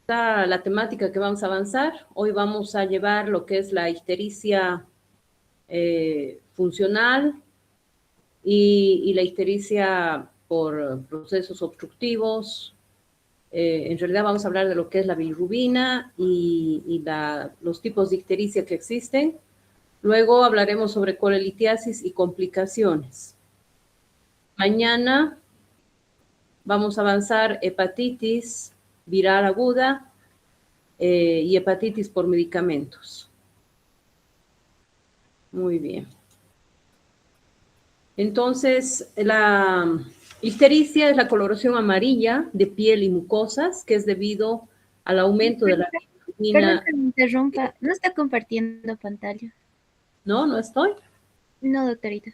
la temática que vamos a avanzar. Hoy vamos a llevar lo que es la ictericia funcional y la ictericia por procesos obstructivos. En realidad vamos a hablar de lo que es la bilirrubina y los tipos de ictericia que existen. Luego hablaremos sobre colelitiasis y complicaciones. Mañana vamos a avanzar hepatitis viral aguda y hepatitis por medicamentos. Muy bien. Entonces, la ictericia es la coloración amarilla de piel y mucosas, que es debido al aumento de la Perdón bilirrubina. que me interrumpa, no está compartiendo pantalla. No, no estoy. No, doctorita.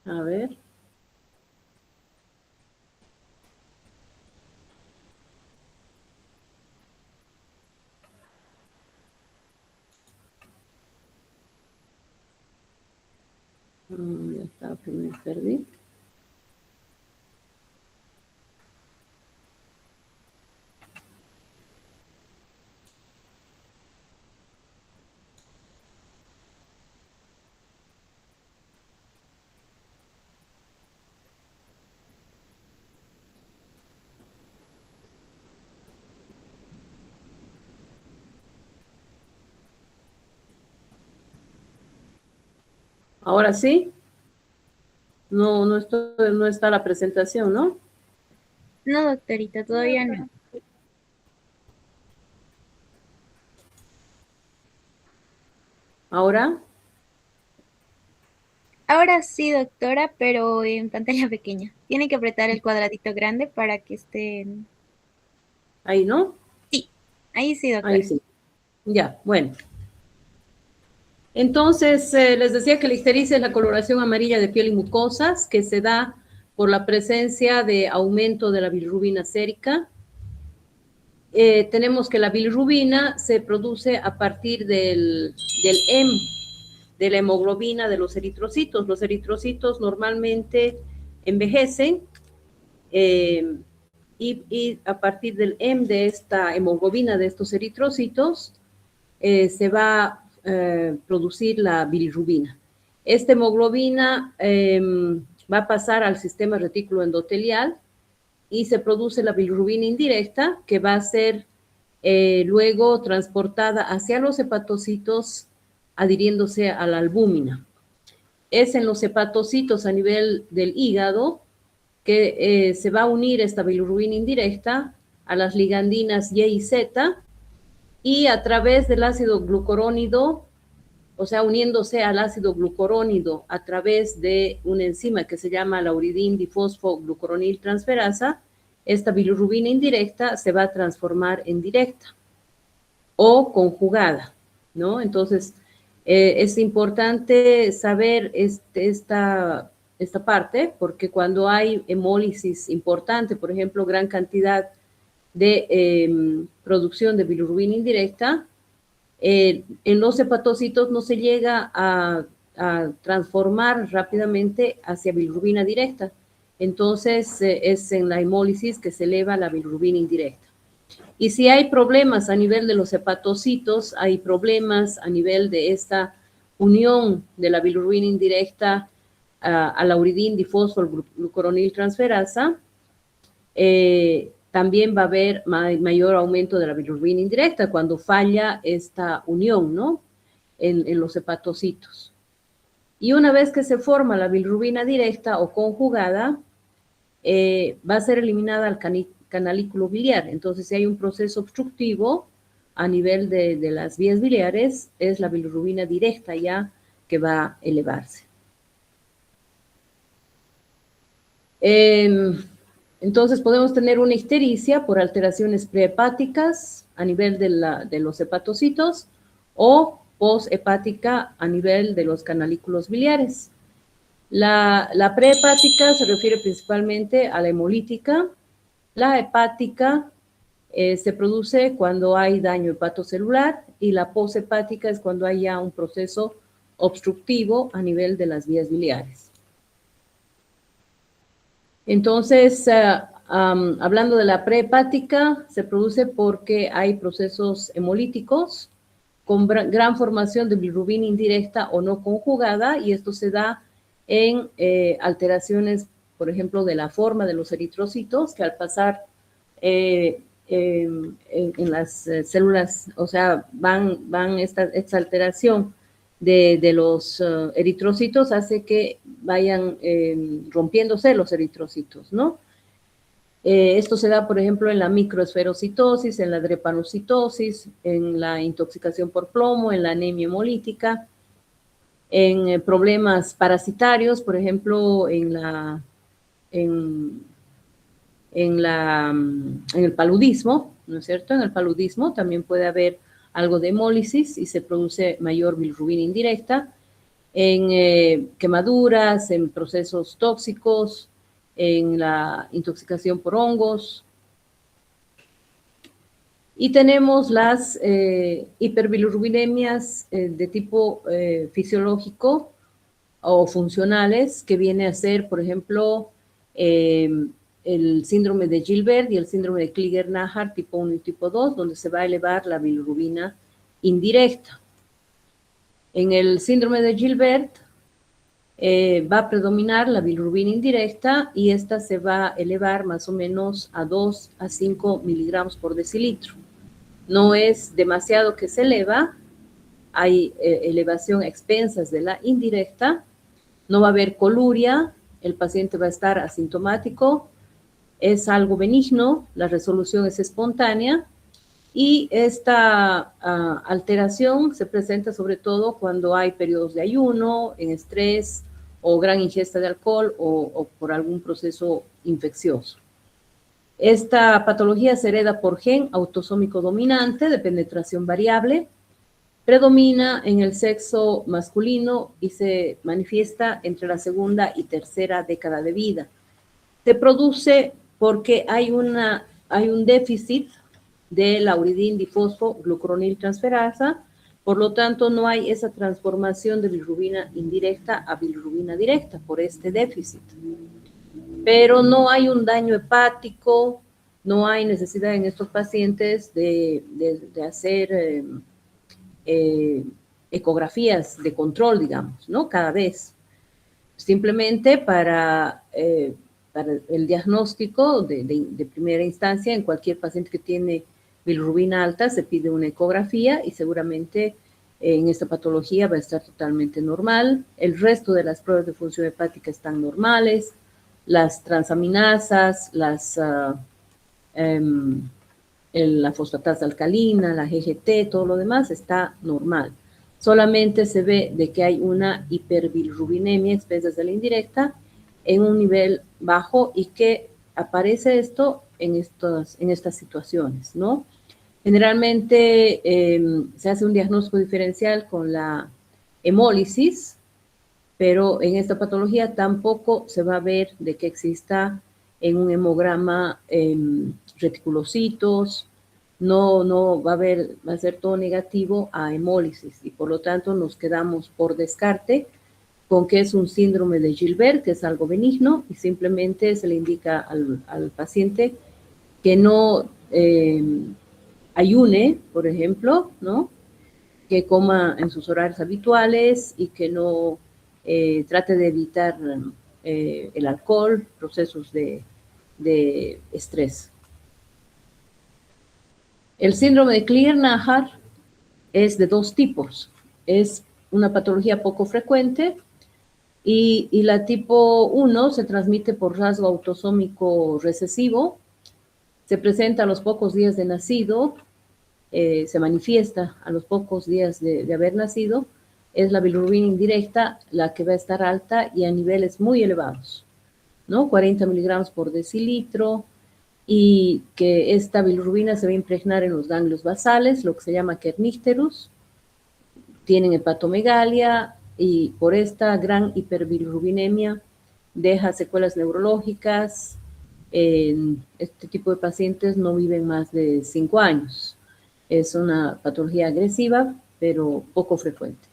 A ver. Ya está, me perdí. Ahora sí. No está la presentación, ¿no? No, doctorita, todavía no. Ahora. Ahora sí, doctora, pero en pantalla pequeña. Tiene que apretar el cuadradito grande para que estén. Ahí, ¿no? Sí, ahí sí, Ahí doctora. sí. Ya, bueno. Entonces, les decía que la ictericia es la coloración amarilla de piel y mucosas que se da por la presencia de aumento de la bilirrubina sérica. Tenemos que la bilirrubina se produce a partir del M, de la hemoglobina de los eritrocitos. Los eritrocitos normalmente envejecen y a partir del M de esta hemoglobina de estos eritrocitos se va a producir la bilirrubina. Esta hemoglobina va a pasar al sistema retículo endotelial y se produce la bilirrubina indirecta que va a ser luego transportada hacia los hepatocitos adhiriéndose a la albúmina. Es en los hepatocitos a nivel del hígado que se va a unir esta bilirrubina indirecta a las ligandinas Y y Z y a través del ácido glucurónido, o sea, uniéndose al ácido glucurónido a través de una enzima que se llama la uridina difosfoglucuronil transferasa, esta bilirrubina indirecta se va a transformar en directa o conjugada, ¿no? Entonces, es importante saber esta parte porque cuando hay hemólisis importante, por ejemplo, gran cantidad de producción de bilirrubina indirecta, en los hepatocitos no se llega a transformar rápidamente hacia bilirrubina directa. Entonces, es en la hemólisis que se eleva la bilirrubina indirecta. Y si hay problemas a nivel de los hepatocitos, hay problemas a nivel de esta unión de la bilirrubina indirecta a la uridina difosfoglucuronil transferasa, también va a haber mayor aumento de la bilirrubina indirecta cuando falla esta unión, ¿no? En los hepatocitos. Y una vez que se forma la bilirrubina directa o conjugada, va a ser eliminada al canalículo biliar. Entonces, si hay un proceso obstructivo a nivel de las vías biliares, es la bilirrubina directa ya que va a elevarse. Entonces, podemos tener una ictericia por alteraciones prehepáticas a nivel de los hepatocitos o poshepática a nivel de los canalículos biliares. La prehepática se refiere principalmente a la hemolítica. La hepática se produce cuando hay daño hepatocelular y la poshepática es cuando hay ya un proceso obstructivo a nivel de las vías biliares. Entonces, Hablando de la prehepática, se produce porque hay procesos hemolíticos con gran formación de bilirrubina indirecta o no conjugada, y esto se da en alteraciones, por ejemplo, de la forma de los eritrocitos, que al pasar en las células, o sea, van esta alteración de los eritrocitos hace que vayan rompiéndose los eritrocitos, ¿no? Esto se da, por ejemplo, en la microesferocitosis, en la drepanocitosis, en la intoxicación por plomo, en la anemia hemolítica, en problemas parasitarios, por ejemplo, en el paludismo, ¿no es cierto? En el paludismo también puede haber algo de hemólisis y se produce mayor bilirrubina indirecta. En quemaduras, en procesos tóxicos, en la intoxicación por hongos. Y tenemos las hiperbilirrubinemias de tipo fisiológico o funcionales, que viene a ser, por ejemplo, el síndrome de Gilbert y el síndrome de Klinger-Najar tipo 1 y tipo 2, donde se va a elevar la bilirrubina indirecta. En el síndrome de Gilbert va a predominar la bilirrubina indirecta y esta se va a elevar más o menos a 2 a 5 miligramos por decilitro. No es demasiado que se eleva, hay elevación a expensas de la indirecta, no va a haber coluria, el paciente va a estar asintomático, es algo benigno, la resolución es espontánea, y esta alteración se presenta sobre todo cuando hay periodos de ayuno, en estrés, o gran ingesta de alcohol, o por algún proceso infeccioso. Esta patología se hereda por gen autosómico dominante de penetración variable, predomina en el sexo masculino y se manifiesta entre la segunda y tercera década de vida. Se produce porque hay un déficit de la uridina-difosfoglucuroniltransferasa, por lo tanto no hay esa transformación de bilirrubina indirecta a bilirrubina directa por este déficit. Pero no hay un daño hepático, no hay necesidad en estos pacientes de hacer ecografías de control, digamos, ¿no? Cada vez. Simplemente para el diagnóstico de primera instancia, en cualquier paciente que tiene bilirrubina alta, se pide una ecografía y seguramente en esta patología va a estar totalmente normal. El resto de las pruebas de función hepática están normales, las transaminasas, la fosfatasa alcalina, la GGT, todo lo demás está normal. Solamente se ve de que hay una hiperbilirrubinemia expensas de la indirecta en un nivel bajo y que aparece esto en estas situaciones, ¿no? Generalmente se hace un diagnóstico diferencial con la hemólisis, pero en esta patología tampoco se va a ver de que exista en un hemograma reticulocitos, no va a ser todo negativo a hemólisis y por lo tanto nos quedamos por descarte con que es un síndrome de Gilbert, que es algo benigno y simplemente se le indica al paciente que no ayune, por ejemplo, ¿no? Que coma en sus horarios habituales y que no trate de evitar el alcohol, procesos de estrés. El síndrome de Klinger-Najar es de dos tipos. Es una patología poco frecuente y la tipo 1 se transmite por rasgo autosómico recesivo, se presenta a los pocos días de nacido, se manifiesta a los pocos días de haber nacido, es la bilirrubina indirecta la que va a estar alta y a niveles muy elevados, ¿no? 40 miligramos por decilitro, y que esta bilirrubina se va a impregnar en los ganglios basales, lo que se llama kernícterus, tienen hepatomegalia y por esta gran hiperbilirrubinemia deja secuelas neurológicas. En este tipo de pacientes no viven más de 5 años. Es una patología agresiva, pero poco frecuente.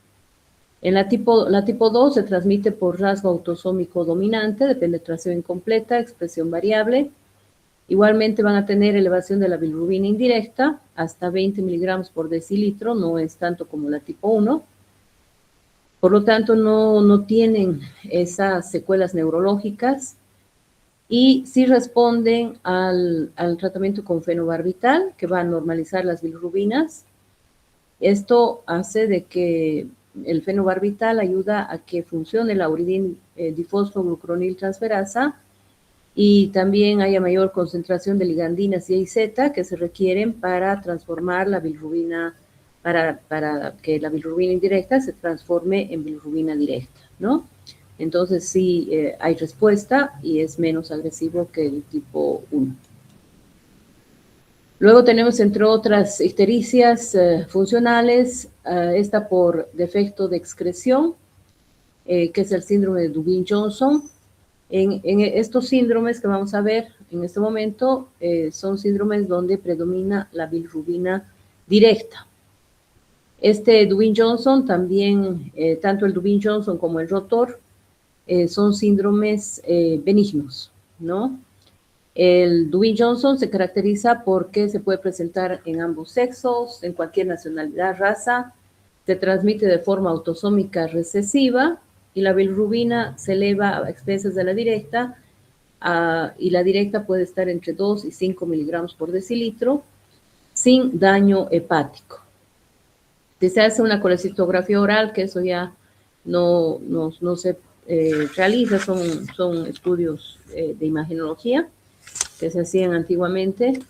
En la tipo 2 se transmite por rasgo autosómico dominante de penetración incompleta, expresión variable, Igualmente van a tener elevación de la bilirrubina indirecta hasta 20 miligramos por decilitro, no es tanto como la tipo 1. Por lo tanto, no tienen esas secuelas neurológicas y sí responden al tratamiento con fenobarbital, que va a normalizar las bilirrubinas. Esto hace de que el fenobarbital ayuda a que funcione la uridina difosfoglucronil transferasa y también haya mayor concentración de ligandinas Y y Z que se requieren para transformar la bilirrubina, para que la bilirrubina indirecta se transforme en bilirrubina directa, ¿no? Entonces sí hay respuesta y es menos agresivo que el tipo 1. Luego tenemos, entre otras ictericias funcionales, esta por defecto de excreción, que es el síndrome de Dubin-Johnson. En estos síndromes que vamos a ver en este momento, son síndromes donde predomina la bilirrubina directa. Este Dubin-Johnson también, tanto el Dubin-Johnson como el rotor, son síndromes benignos, ¿no? El Dubin-Johnson se caracteriza porque se puede presentar en ambos sexos, en cualquier nacionalidad, raza, se transmite de forma autosómica recesiva y la bilirrubina se eleva a expensas de la directa y la directa puede estar entre 2 y 5 miligramos por decilitro sin daño hepático. Si se hace una colecistografía oral, que eso ya no se realiza, son estudios de imagenología que se hacían antiguamente,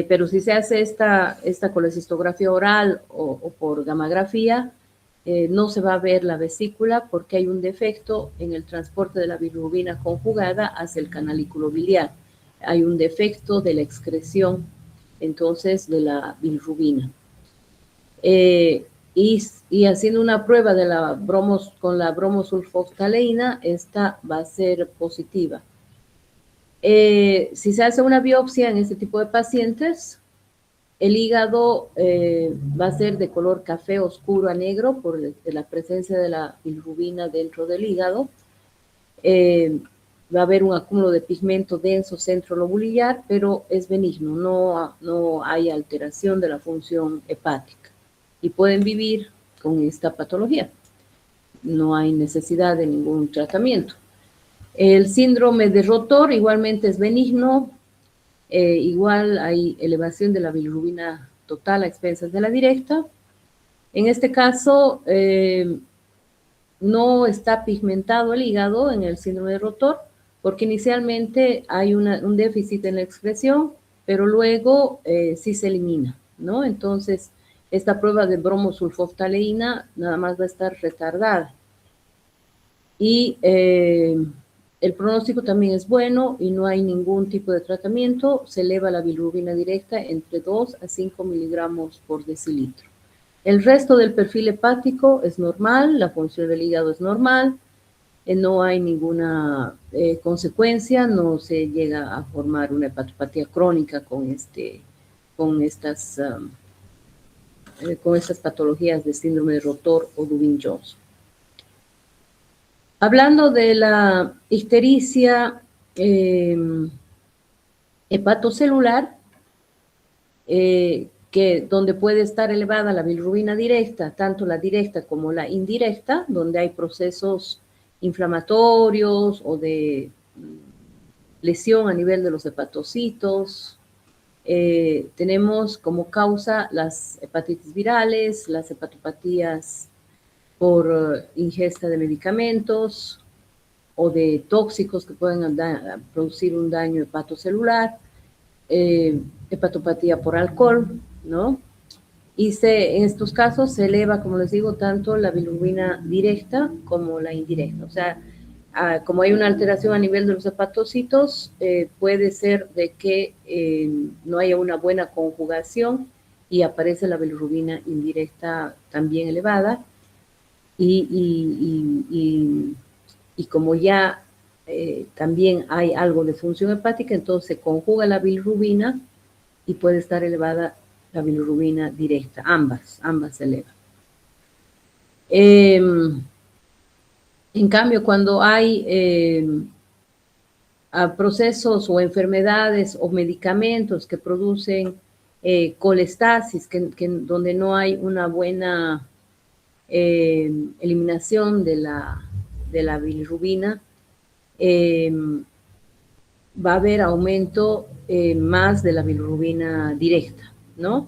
pero si se hace esta colecistografía oral o por gammagrafía, no se va a ver la vesícula porque hay un defecto en el transporte de la bilirrubina conjugada hacia el canalículo biliar. Hay un defecto de la excreción, entonces, de la bilirrubina. Y haciendo una prueba de con la bromosulfoxtaleína, esta va a ser positiva. Si se hace una biopsia en este tipo de pacientes, el hígado va a ser de color café oscuro a negro por la presencia de la bilirrubina dentro del hígado. Va a haber un acúmulo de pigmento denso centrolobulillar, pero es benigno, no hay alteración de la función hepática. Y pueden vivir con esta patología. No hay necesidad de ningún tratamiento. El síndrome de rotor igualmente es benigno, igual hay elevación de la bilirrubina total a expensas de la directa. En este caso, no está pigmentado el hígado en el síndrome de rotor, porque inicialmente hay un déficit en la excreción, pero luego sí se elimina, ¿no? Entonces, esta prueba de bromosulfoxtaleína nada más va a estar retardada. Y el pronóstico también es bueno y no hay ningún tipo de tratamiento. Se eleva la bilirrubina directa entre 2 a 5 miligramos por decilitro. El resto del perfil hepático es normal, la función del hígado es normal, no hay ninguna consecuencia, no se llega a formar una hepatopatía crónica con estas patologías de síndrome de rotor o Dubin-Johnson. Hablando de la ictericia hepatocelular, donde puede estar elevada la bilirrubina directa, tanto la directa como la indirecta, donde hay procesos inflamatorios o de lesión a nivel de los hepatocitos. Tenemos como causa las hepatitis virales, las hepatopatías por ingesta de medicamentos o de tóxicos que pueden producir un daño hepatocelular, hepatopatía por alcohol, ¿no? Y en estos casos se eleva, como les digo, tanto la bilirrubina directa como la indirecta. O sea, como hay una alteración a nivel de los hepatocitos, puede ser de que no haya una buena conjugación y aparece la bilirrubina indirecta también elevada. Y como ya también hay algo de función hepática, entonces se conjuga la bilirrubina y puede estar elevada la bilirrubina directa, ambas se elevan. En cambio, cuando hay a procesos o enfermedades o medicamentos que producen colestasis, donde no hay una buena eliminación de la bilirrubina, va a haber aumento más de la bilirrubina directa, ¿no?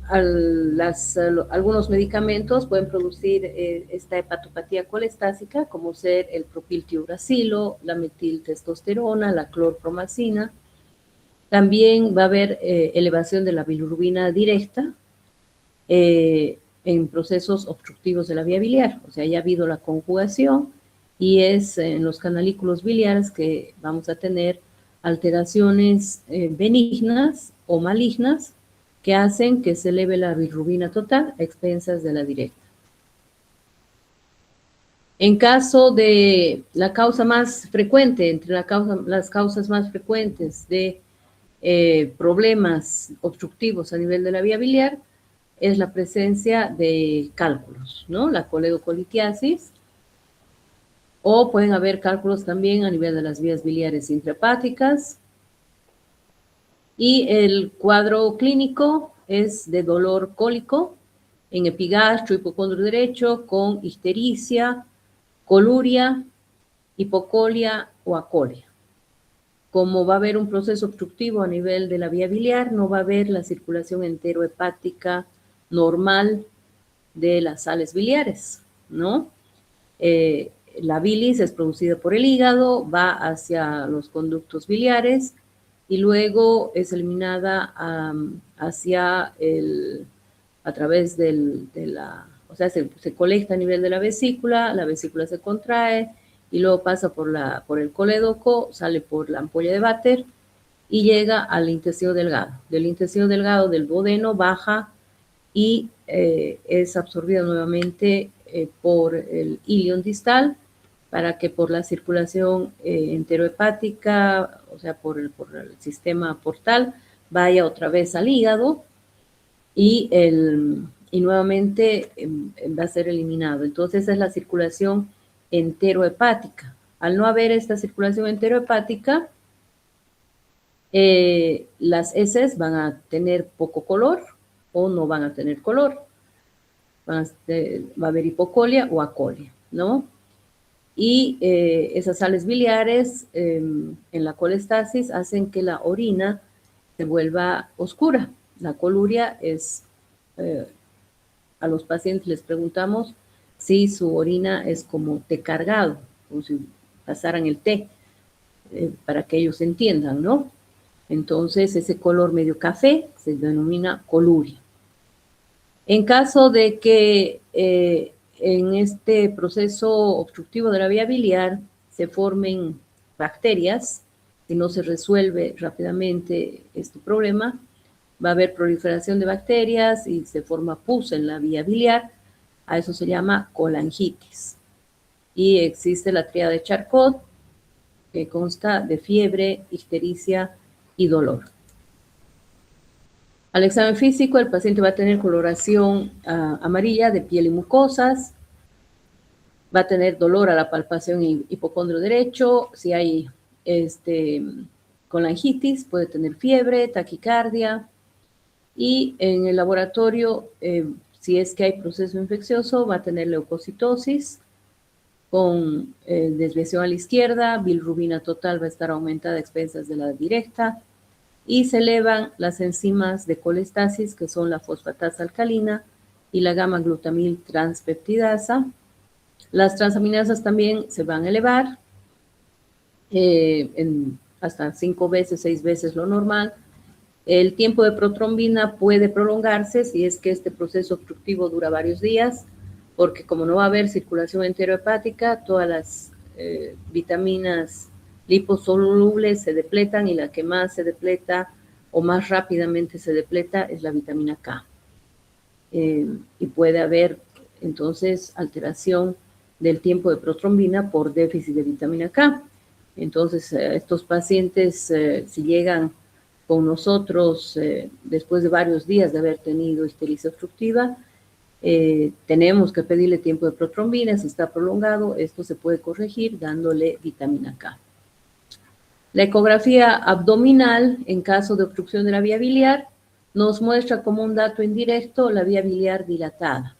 Algunos medicamentos pueden producir esta hepatopatía colestásica, como ser el propiltiuracilo, la metiltestosterona, la clorpromacina. También va a haber elevación de la bilirrubina directa en procesos obstructivos de la vía biliar. O sea, ya ha habido la conjugación y es en los canalículos biliares que vamos a tener alteraciones benignas o malignas que hacen que se eleve la bilirrubina total a expensas de la directa. En caso de la causa más frecuente, entre las causas más frecuentes de problemas obstructivos a nivel de la vía biliar, es la presencia de cálculos, ¿no? La coledocolitiasis, o pueden haber cálculos también a nivel de las vías biliares intrahepáticas. Y el cuadro clínico es de dolor cólico en epigastro, hipocondrio derecho, con ictericia, coluria, hipocolia o acolia. Como va a haber un proceso obstructivo a nivel de la vía biliar, no va a haber la circulación enterohepática normal de las sales biliares, ¿no? La bilis es producida por el hígado, va hacia los conductos biliares y luego es eliminada a través o sea, se colecta a nivel de la vesícula se contrae y luego pasa por el colédoco, sale por la ampolla de Vater y llega al intestino delgado. Del intestino delgado del duodeno baja y es absorbido nuevamente por el ilion distal para que por la circulación enterohepática, o sea, por el sistema portal, vaya otra vez al hígado y nuevamente va a ser eliminado. Entonces, esa es la circulación enterohepática. Al no haber esta circulación enterohepática, las heces van a tener poco color o no van a tener color. Va a haber hipocolia o acolia, ¿no? Y esas sales biliares en la colestasis hacen que la orina se vuelva oscura. La coluria es, a los pacientes les preguntamos si su orina es como té cargado, como si pasaran el té, para que ellos entiendan, ¿no? Entonces, ese color medio café se denomina coluria. En caso de que en este proceso obstructivo de la vía biliar se formen bacterias, si no se resuelve rápidamente este problema, va a haber proliferación de bacterias y se forma pus en la vía biliar. A eso se llama colangitis. Y existe la tríada de Charcot, que consta de fiebre, ictericia y dolor. Al examen físico, el paciente va a tener coloración amarilla de piel y mucosas, va a tener dolor a la palpación y hipocondrio derecho. Si hay colangitis, puede tener fiebre, taquicardia. Y en el laboratorio, si es que hay proceso infeccioso, va a tener leucocitosis con desviación a la izquierda, bilirrubina total va a estar aumentada a expensas de la directa, y se elevan las enzimas de colestasis, que son la fosfatasa alcalina y la gamma-glutamil transpeptidasa. Las transaminasas también se van a elevar hasta 5 veces, 6 veces lo normal. El tiempo de protrombina puede prolongarse si es que este proceso obstructivo dura varios días, porque como no va a haber circulación enterohepática, todas las vitaminas liposolubles se depletan y la que más se depleta o más rápidamente se depleta es la vitamina K. Y puede haber entonces alteración del tiempo de protrombina por déficit de vitamina K. Entonces, estos pacientes, si llegan con nosotros después de varios días de haber tenido ictericia obstructiva, tenemos que pedirle tiempo de protrombina. Si está prolongado, esto se puede corregir dándole vitamina K. La ecografía abdominal, en caso de obstrucción de la vía biliar, nos muestra como un dato indirecto la vía biliar dilatada.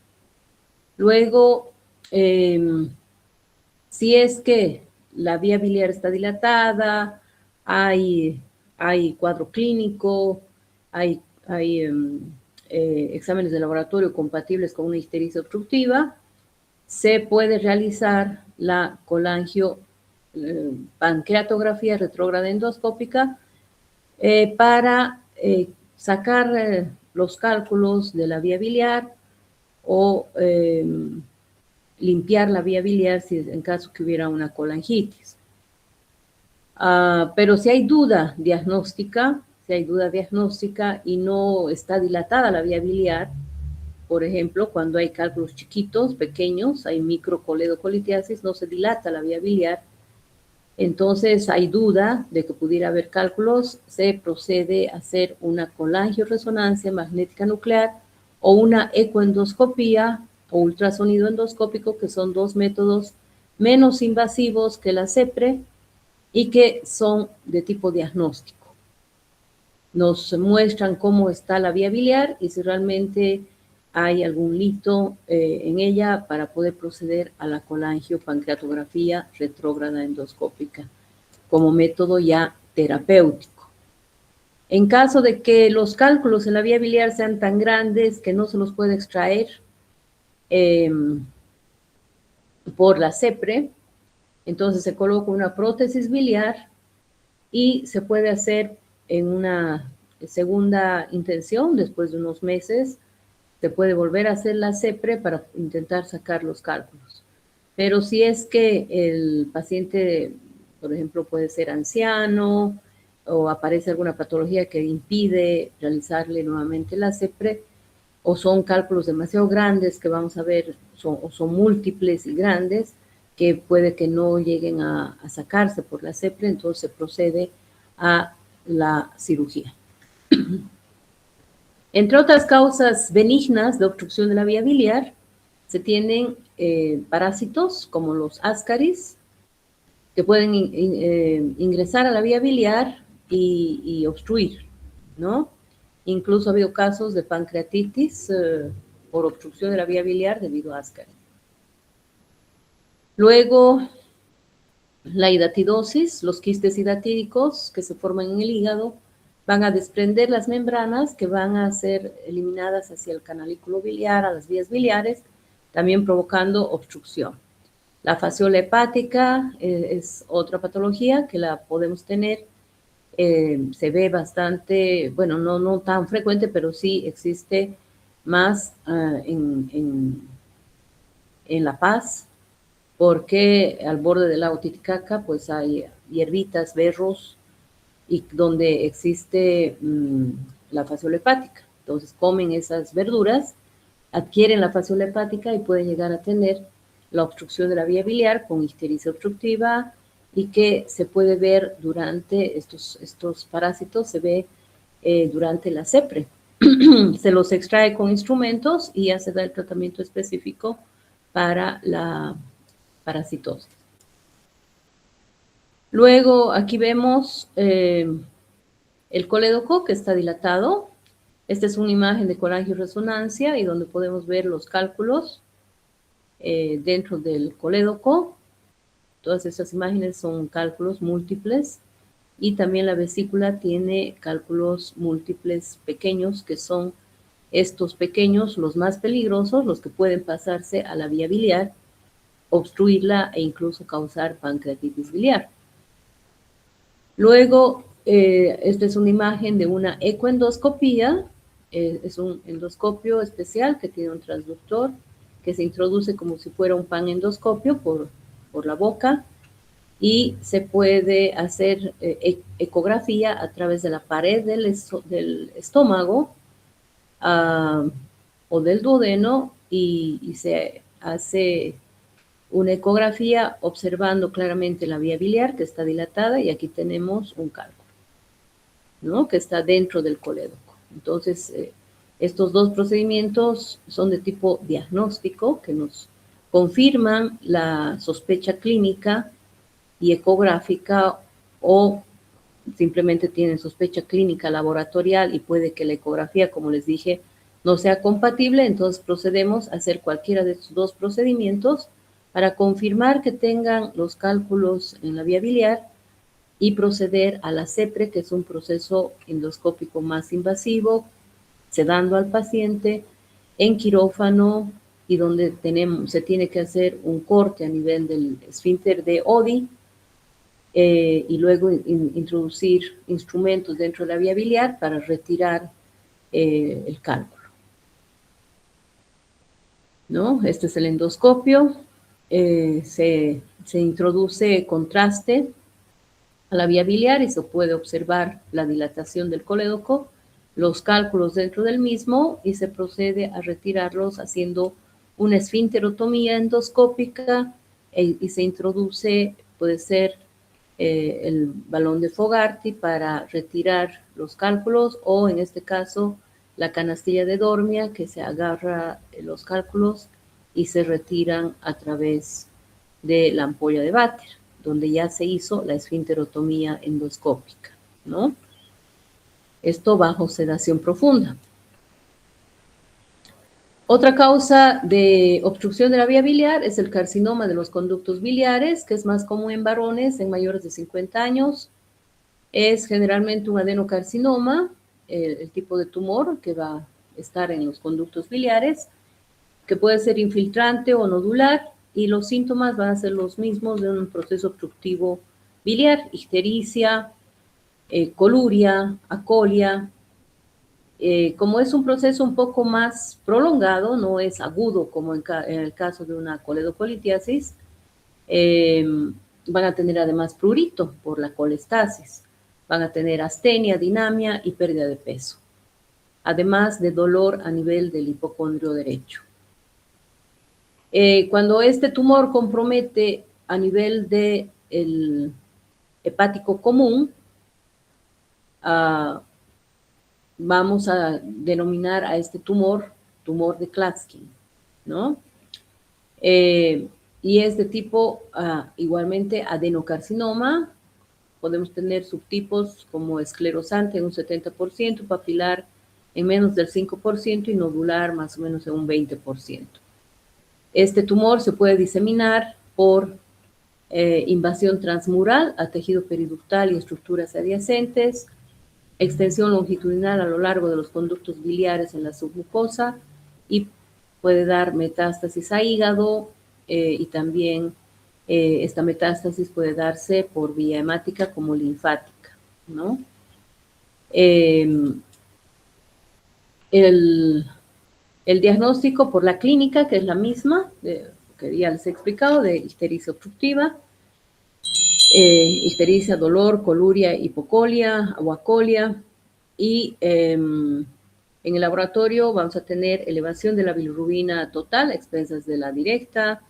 Luego, si es que la vía biliar está dilatada, hay cuadro clínico, hay exámenes de laboratorio compatibles con una ictericia obstructiva, se puede realizar la pancreatografía retrógrada endoscópica para sacar los cálculos de la vía biliar o limpiar la vía biliar si en caso que hubiera una colangitis. Pero si hay duda diagnóstica y no está dilatada la vía biliar, por ejemplo, cuando hay cálculos chiquitos, pequeños, hay microcoledocolitiasis, no se dilata la vía biliar, entonces hay duda de que pudiera haber cálculos, se procede a hacer una colangioresonancia magnética nuclear o una ecoendoscopía o ultrasonido endoscópico, que son dos métodos menos invasivos que la CEPRE y que son de tipo diagnóstico. Nos muestran cómo está la vía biliar y si realmente hay algún lito en ella para poder proceder a la colangiopancreatografía retrógrada endoscópica como método ya terapéutico. En caso de que los cálculos en la vía biliar sean tan grandes que no se los puede extraer por la CEPRE, entonces se coloca una prótesis biliar y se puede hacer en una segunda intención, después de unos meses, se puede volver a hacer la CEPRE para intentar sacar los cálculos. Pero si es que el paciente, por ejemplo, puede ser anciano o aparece alguna patología que impide realizarle nuevamente la CEPRE, o son cálculos demasiado grandes que vamos a ver, o son múltiples y grandes, que puede que no lleguen a sacarse por la CEPRE, entonces se procede a la cirugía. Entre otras causas benignas de obstrucción de la vía biliar, se tienen parásitos como los ascaris, que pueden ingresar a la vía biliar y obstruir, ¿no? Incluso ha habido casos de pancreatitis por obstrucción de la vía biliar debido a ascaris. Luego, la hidatidosis, los quistes hidatídicos que se forman en el hígado, van a desprender las membranas que van a ser eliminadas hacia el canalículo biliar, a las vías biliares, también provocando obstrucción. La fasciola hepática es otra patología que la podemos tener, se ve bastante, bueno, no tan frecuente, pero sí existe más en La Paz, porque al borde del lago Titicaca pues hay hierbitas, berros, y donde existe la fasciola hepática. Entonces comen esas verduras, adquieren la fasciola hepática y pueden llegar a tener la obstrucción de la vía biliar con ictericia obstructiva y que se puede ver durante estos parásitos, se ve durante la CEPRE. Se los extrae con instrumentos y ya se da el tratamiento específico para la parasitosis. Luego aquí vemos el colédoco que está dilatado. Esta es una imagen de colangioresonancia y donde podemos ver los cálculos dentro del colédoco. Todas estas imágenes son cálculos múltiples y también la vesícula tiene cálculos múltiples pequeños, que son estos pequeños los más peligrosos, los que pueden pasarse a la vía biliar, obstruirla e incluso causar pancreatitis biliar. Luego, esta es una imagen de una ecoendoscopía, es un endoscopio especial que tiene un transductor que se introduce como si fuera un panendoscopio por la boca y se puede hacer ecografía a través de la pared del estómago o del duodeno y se hace una ecografía observando claramente la vía biliar que está dilatada y aquí tenemos un cálculo, ¿no?, que está dentro del colédoco. Entonces, estos dos procedimientos son de tipo diagnóstico que nos confirman la sospecha clínica y ecográfica o simplemente tienen sospecha clínica laboratorial y puede que la ecografía, como les dije, no sea compatible, entonces procedemos a hacer cualquiera de estos dos procedimientos para confirmar que tengan los cálculos en la vía biliar y proceder a la CEPRE, que es un proceso endoscópico más invasivo, sedando al paciente en quirófano y donde se tiene que hacer un corte a nivel del esfínter de Oddi y luego introducir instrumentos dentro de la vía biliar para retirar el cálculo, ¿no? Este es el endoscopio. Se introduce contraste a la vía biliar y se puede observar la dilatación del colédoco, los cálculos dentro del mismo y se procede a retirarlos haciendo una esfinterotomía endoscópica y se introduce, puede ser el balón de Fogarty para retirar los cálculos o en este caso la canastilla de Dormia que se agarra los cálculos y se retiran a través de la ampolla de Vater, donde ya se hizo la esfinterotomía endoscópica, ¿no? Esto bajo sedación profunda. Otra causa de obstrucción de la vía biliar es el carcinoma de los conductos biliares, que es más común en varones en mayores de 50 años. Es generalmente un adenocarcinoma, el tipo de tumor que va a estar en los conductos biliares, que puede ser infiltrante o nodular, y los síntomas van a ser los mismos de un proceso obstructivo biliar, ictericia, coluria, acolia. Como es un proceso un poco más prolongado, no es agudo como en el caso de una coledocolitiasis, van a tener además prurito por la colestasis, van a tener astenia, dinamia y pérdida de peso, además de dolor a nivel del hipocondrio derecho. Cuando este tumor compromete a nivel del hepático común, vamos a denominar a este tumor de Klatskin, ¿no? Y es de tipo igualmente adenocarcinoma. Podemos tener subtipos como esclerosante en un 70%, papilar en menos del 5% y nodular más o menos en un 20%. Este tumor se puede diseminar por invasión transmural a tejido periductal y estructuras adyacentes, extensión longitudinal a lo largo de los conductos biliares en la submucosa y puede dar metástasis a hígado y también esta metástasis puede darse por vía hemática como linfática, ¿no? El diagnóstico por la clínica, que es la misma, que ya les he explicado, de ictericia obstructiva, ictericia, dolor, coluria, hipocolia o acolia, y en el laboratorio vamos a tener elevación de la bilirrubina total a expensas de la directa,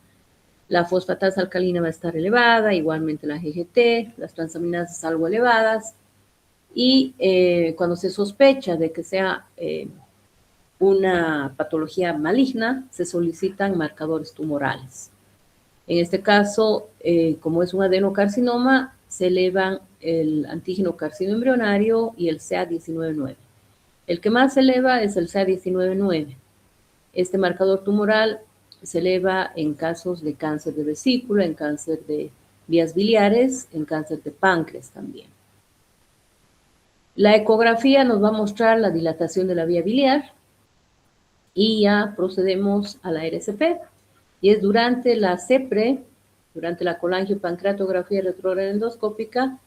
la fosfatasa alcalina va a estar elevada, igualmente la GGT, las transaminasas algo elevadas, y cuando se sospecha de que sea una patología maligna, se solicitan marcadores tumorales. En este caso, como es un adenocarcinoma, se elevan el antígeno carcinoembrionario y el CA19-9. El que más se eleva es el CA19-9. Este marcador tumoral se eleva en casos de cáncer de vesícula, en cáncer de vías biliares, en cáncer de páncreas también. La ecografía nos va a mostrar la dilatación de la vía biliar y ya procedemos a la RCP. Y es durante la CEPRE, durante la colangiopancreatografía retrógrada endoscópica,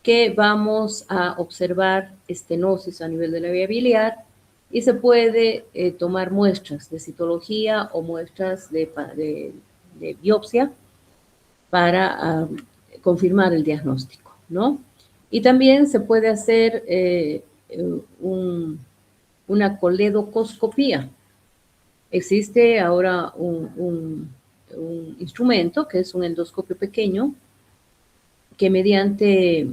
que vamos a observar estenosis a nivel de la vía biliar y se puede tomar muestras de citología o muestras de biopsia para confirmar el diagnóstico, ¿no? Y también se puede hacer una coledocoscopía. Existe ahora un instrumento que es un endoscopio pequeño que mediante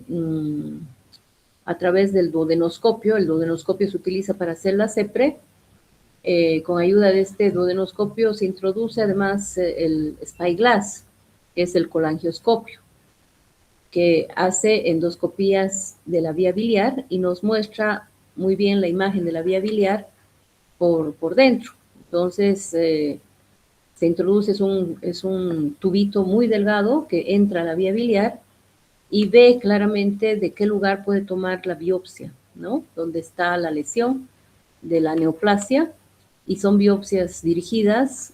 a través del duodenoscopio, el duodenoscopio se utiliza para hacer la CEPRE, con ayuda de este duodenoscopio se introduce además el spyglass, que es el colangioscopio. que hace endoscopías de la vía biliar y nos muestra muy bien la imagen de la vía biliar por dentro. Entonces, se introduce, es un tubito muy delgado que entra a la vía biliar y ve claramente de qué lugar puede tomar la biopsia, ¿no? Donde está la lesión de la neoplasia, y son biopsias dirigidas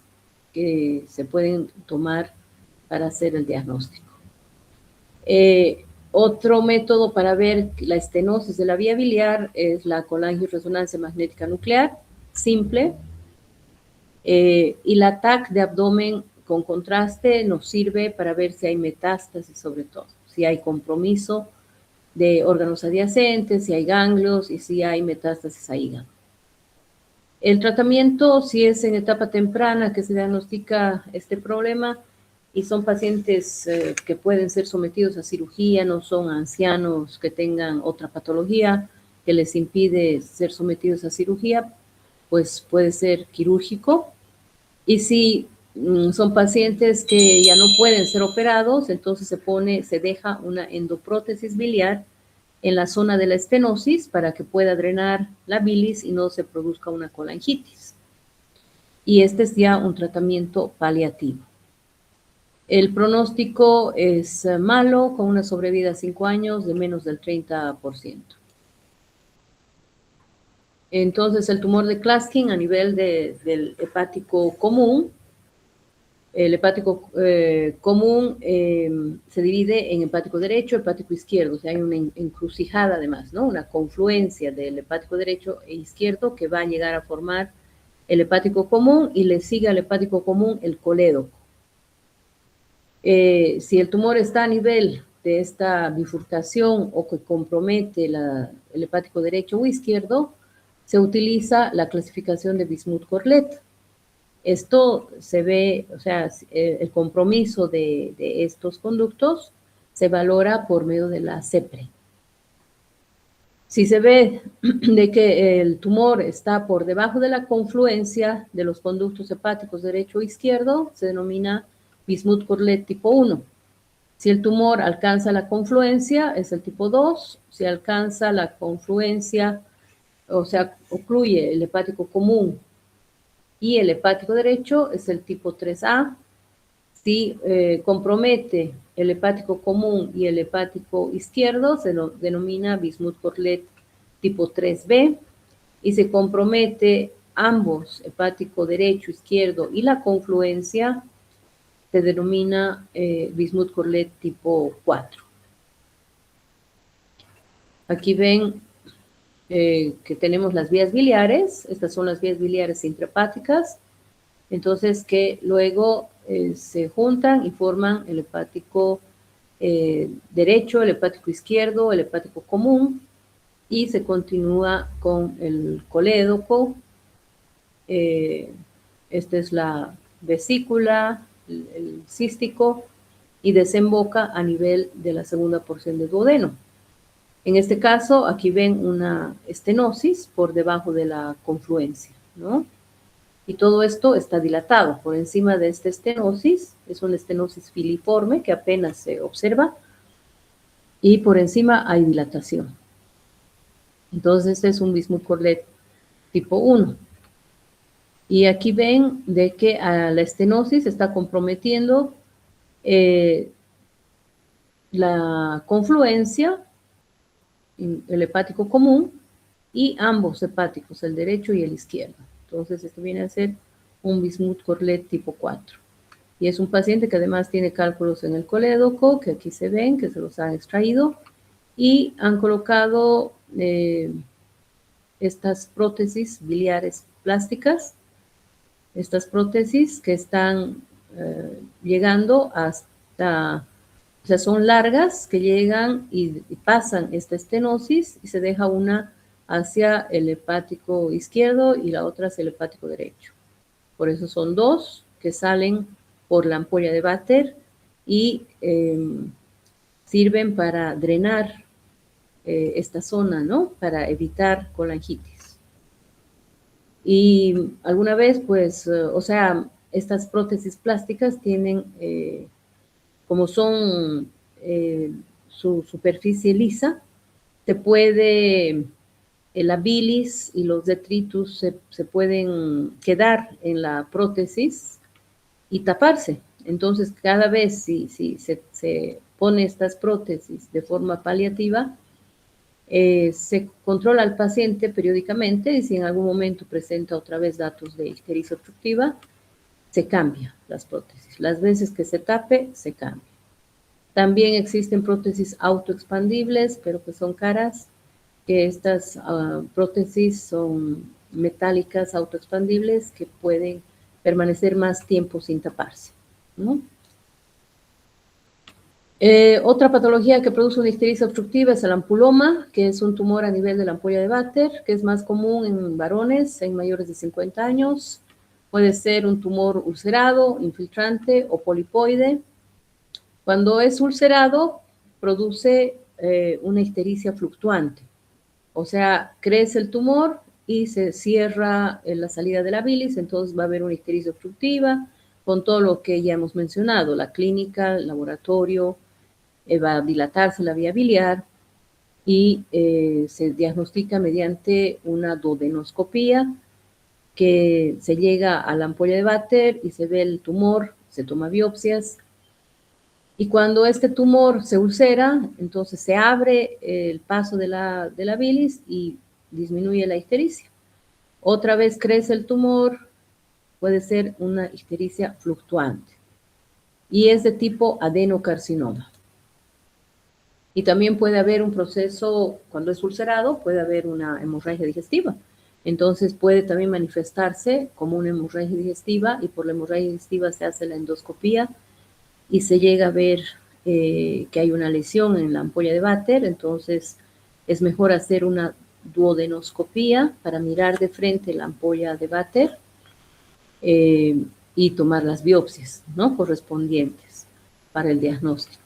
que se pueden tomar para hacer el diagnóstico. Otro método para ver la estenosis de la vía biliar es la colangioresonancia magnética nuclear, simple, y la TAC de abdomen con contraste nos sirve para ver si hay metástasis, sobre todo, si hay compromiso de órganos adyacentes, si hay ganglios y si hay metástasis a hígado. El tratamiento, si es en etapa temprana que se diagnostica este problema y son pacientes que pueden ser sometidos a cirugía, no son ancianos que tengan otra patología que les impide ser sometidos a cirugía, pues puede ser quirúrgico. Y si son pacientes que ya no pueden ser operados, entonces se deja una endoprótesis biliar en la zona de la estenosis para que pueda drenar la bilis y no se produzca una colangitis. Y este es ya un tratamiento paliativo. El pronóstico es malo, con una sobrevida a 5 años de menos del 30%. Entonces, el tumor de Klatskin a nivel del hepático común, el hepático común se divide en hepático derecho, hepático izquierdo, o sea, hay una encrucijada además, ¿no? Una confluencia del hepático derecho e izquierdo que va a llegar a formar el hepático común y le sigue al hepático común el colédoco. Si el tumor está a nivel de esta bifurcación o que compromete el hepático derecho o izquierdo, se utiliza la clasificación de Bismuth-Corlett. Esto se ve, o sea, el compromiso de estos conductos se valora por medio de la CEPRE. Si se ve de que el tumor está por debajo de la confluencia de los conductos hepáticos derecho e izquierdo, se denomina Bismuth-Corlett tipo 1. Si el tumor alcanza la confluencia, es el tipo 2. Si alcanza la confluencia, o sea, ocluye el hepático común y el hepático derecho, es el tipo 3A. Si compromete el hepático común y el hepático izquierdo, se lo denomina Bismuth-Corlett tipo 3B. Y se compromete ambos, hepático derecho, izquierdo y la confluencia, se denomina Bismuth-Corlett tipo 4. Aquí ven que tenemos las vías biliares, estas son las vías biliares intrahepáticas, entonces que luego se juntan y forman el hepático derecho, el hepático izquierdo, el hepático común, y se continúa con el colédoco. Esta es la vesícula, el cístico, y desemboca a nivel de la segunda porción del duodeno. En este caso, aquí ven una estenosis por debajo de la confluencia, ¿no? Y todo esto está dilatado. Por encima de esta estenosis, es una estenosis filiforme que apenas se observa, y por encima hay dilatación. Entonces, este es un Bismuth-Corlett tipo 1. Y aquí ven de que a la estenosis está comprometiendo la confluencia, el hepático común, y ambos hepáticos, el derecho y el izquierdo. Entonces, esto viene a ser un Bismuth-Corlett tipo 4. Y es un paciente que además tiene cálculos en el colédoco, que aquí se ven, que se los han extraído, y han colocado estas prótesis biliares plásticas, estas prótesis que están llegando hasta, o sea, son largas, que llegan y pasan esta estenosis, y se deja una hacia el hepático izquierdo y la otra hacia el hepático derecho. Por eso son dos que salen por la ampolla de Vater y sirven para drenar esta zona, ¿no? Para evitar colangitis. Y alguna vez, pues, o sea, estas prótesis plásticas tienen, como son su superficie lisa, se puede, la bilis y los detritus se pueden quedar en la prótesis y taparse. Entonces, cada vez si se pone estas prótesis de forma paliativa, se controla al paciente periódicamente y si en algún momento presenta otra vez datos de ictericia obstructiva, se cambia las prótesis. Las veces que se tape, se cambia. También existen prótesis autoexpandibles, pero que son caras, que estas prótesis son metálicas autoexpandibles que pueden permanecer más tiempo sin taparse, ¿no? Otra patología que produce una ictericia obstructiva es el ampuloma, que es un tumor a nivel de la ampolla de Vater, que es más común en varones, en mayores de 50 años. Puede ser un tumor ulcerado, infiltrante o polipoide. Cuando es ulcerado, produce una ictericia fluctuante. O sea, crece el tumor y se cierra la salida de la bilis, entonces va a haber una ictericia obstructiva con todo lo que ya hemos mencionado, la clínica, el laboratorio, va a dilatarse la vía biliar y se diagnostica mediante una duodenoscopía que se llega a la ampolla de Vater y se ve el tumor, se toma biopsias y cuando este tumor se ulcera, entonces se abre el paso de la bilis y disminuye la ictericia. Otra vez crece el tumor, puede ser una ictericia fluctuante y es de tipo adenocarcinoma. Y también puede haber un proceso, cuando es ulcerado, puede haber una hemorragia digestiva. Entonces puede también manifestarse como una hemorragia digestiva y por la hemorragia digestiva se hace la endoscopía y se llega a ver que hay una lesión en la ampolla de Vater, entonces es mejor hacer una duodenoscopía para mirar de frente la ampolla de Vater y tomar las biopsias, ¿no?, correspondientes para el diagnóstico.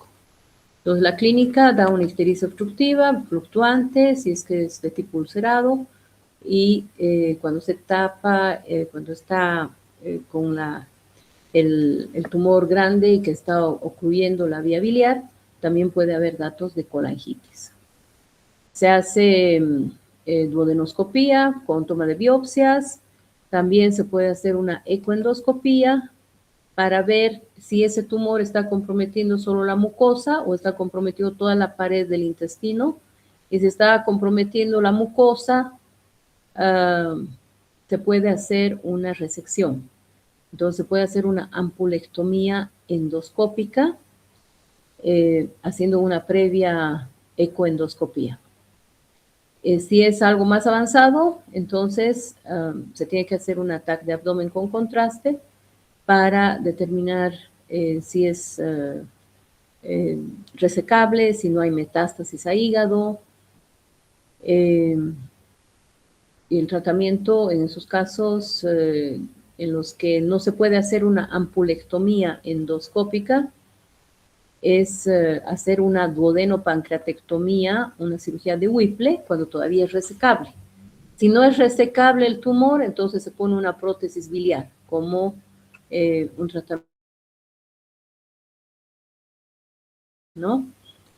Entonces, la clínica da una ictericia obstructiva, fluctuante, si es que es de tipo ulcerado, y cuando se tapa, cuando está con el tumor grande y que está ocluyendo la vía biliar, también puede haber datos de colangitis. Se hace duodenoscopía con toma de biopsias, también se puede hacer una ecoendoscopía para ver si ese tumor está comprometiendo solo la mucosa o está comprometiendo toda la pared del intestino. Y si está comprometiendo la mucosa, se puede hacer una resección. Entonces se puede hacer una ampulectomía endoscópica haciendo una previa ecoendoscopía. Si es algo más avanzado, entonces se tiene que hacer un ataque de abdomen con contraste para determinar si es resecable, si no hay metástasis a hígado. Y el tratamiento en esos casos en los que no se puede hacer una ampulectomía endoscópica es hacer una duodenopancreatectomía, una cirugía de Whipple, cuando todavía es resecable. Si no es resecable el tumor, entonces se pone una prótesis biliar como un tratamiento, ¿no?,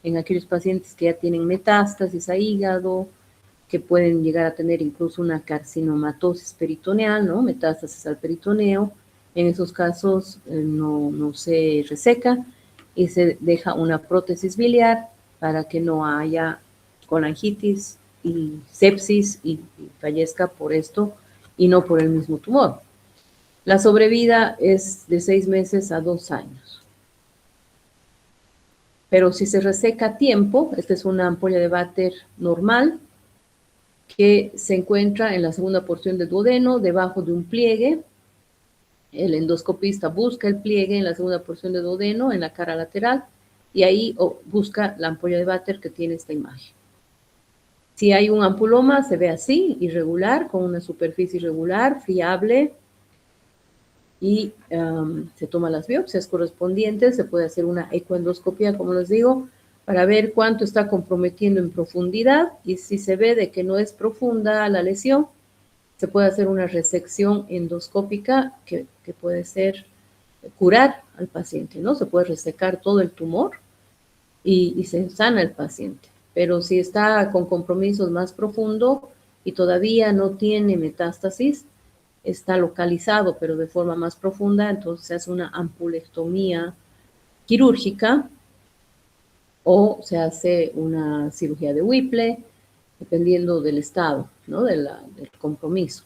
en aquellos pacientes que ya tienen metástasis a hígado, que pueden llegar a tener incluso una carcinomatosis peritoneal, ¿no?, metástasis al peritoneo. En esos casos no se reseca y se deja una prótesis biliar para que no haya colangitis y sepsis y fallezca por esto y no por el mismo tumor. La sobrevida es de 6 meses a 2 años. Pero si se reseca a tiempo, esta es una ampolla de Vater normal que se encuentra en la segunda porción del duodeno, debajo de un pliegue. El endoscopista busca el pliegue en la segunda porción del duodeno, en la cara lateral, y ahí busca la ampolla de Vater que tiene esta imagen. Si hay un ampuloma, se ve así, irregular, con una superficie irregular, friable, y se toman las biopsias correspondientes, se puede hacer una ecoendoscopía, como les digo, para ver cuánto está comprometiendo en profundidad, y si se ve de que no es profunda la lesión, se puede hacer una resección endoscópica que puede ser curar al paciente, ¿no? Se puede resecar todo el tumor y se sana el paciente. Pero si está con compromisos más profundos y todavía no tiene metástasis, está localizado, pero de forma más profunda, entonces se hace una ampulectomía quirúrgica o se hace una cirugía de Whipple, dependiendo del estado, ¿no? Del compromiso.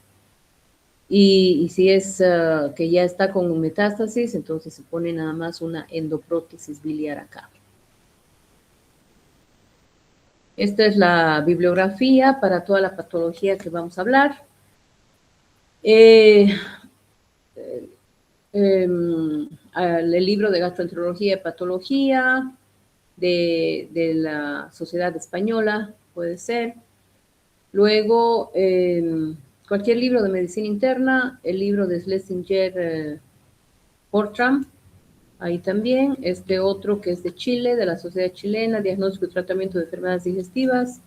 Y si es que ya está con metástasis, entonces se pone nada más una endoprótesis biliar acá. Esta es la bibliografía para toda la patología que vamos a hablar. El libro de gastroenterología y patología de la Sociedad Española, puede ser. Luego, cualquier libro de medicina interna, el libro de Schlesinger Portram, ahí también, este otro que es de Chile, de la Sociedad Chilena, Diagnóstico y Tratamiento de Enfermedades Digestivas.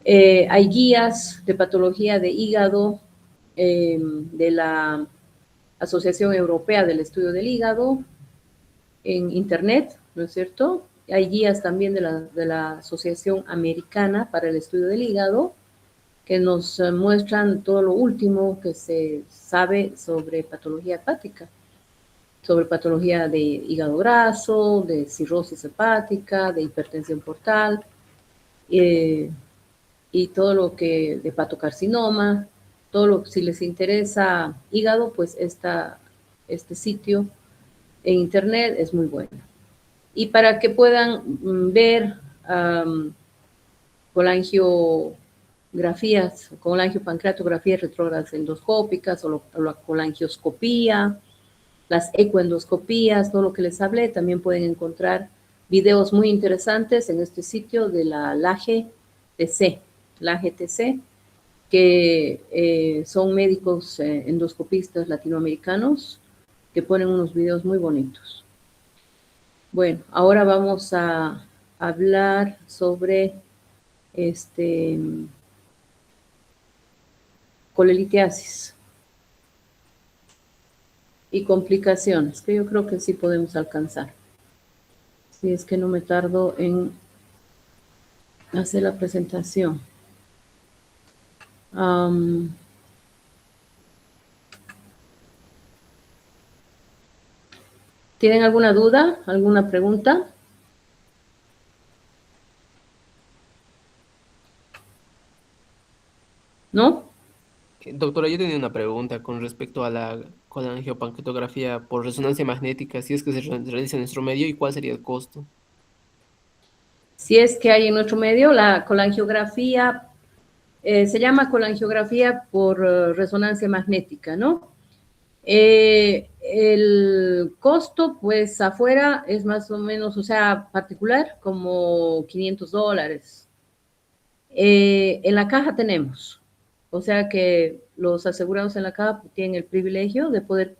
Hay guías de patología de hígado de la Asociación Europea del Estudio del Hígado en Internet, ¿no es cierto? Hay guías también de la Asociación Americana para el Estudio del Hígado que nos muestran todo lo último que se sabe sobre patología hepática, sobre patología de hígado graso, de cirrosis hepática, de hipertensión portal, y todo lo que de hepatocarcinoma, todo lo que si les interesa hígado, pues este sitio en internet es muy bueno. Y para que puedan ver colangiopancreatografías retrógradas endoscópicas o la colangioscopía, las ecoendoscopías, todo lo que les hablé, también pueden encontrar videos muy interesantes en este sitio de la LAGTC, que son médicos endoscopistas latinoamericanos que ponen unos videos muy bonitos. Bueno, ahora vamos a hablar sobre colelitiasis y complicaciones, que yo creo que sí podemos alcanzar. Si es que no me tardo en hacer la presentación. ¿Tienen alguna duda? ¿Alguna pregunta? ¿No? Doctora, yo tenía una pregunta con respecto a la colangiopancreatografía por resonancia magnética, si es que se realiza en nuestro medio, ¿y cuál sería el costo? Si es que hay en nuestro medio, la colangiografía se llama colangiografía por resonancia magnética, ¿no? El costo, pues afuera es más o menos, o sea, particular, como $500. En la caja tenemos, o sea que los asegurados en la caja tienen el privilegio de poder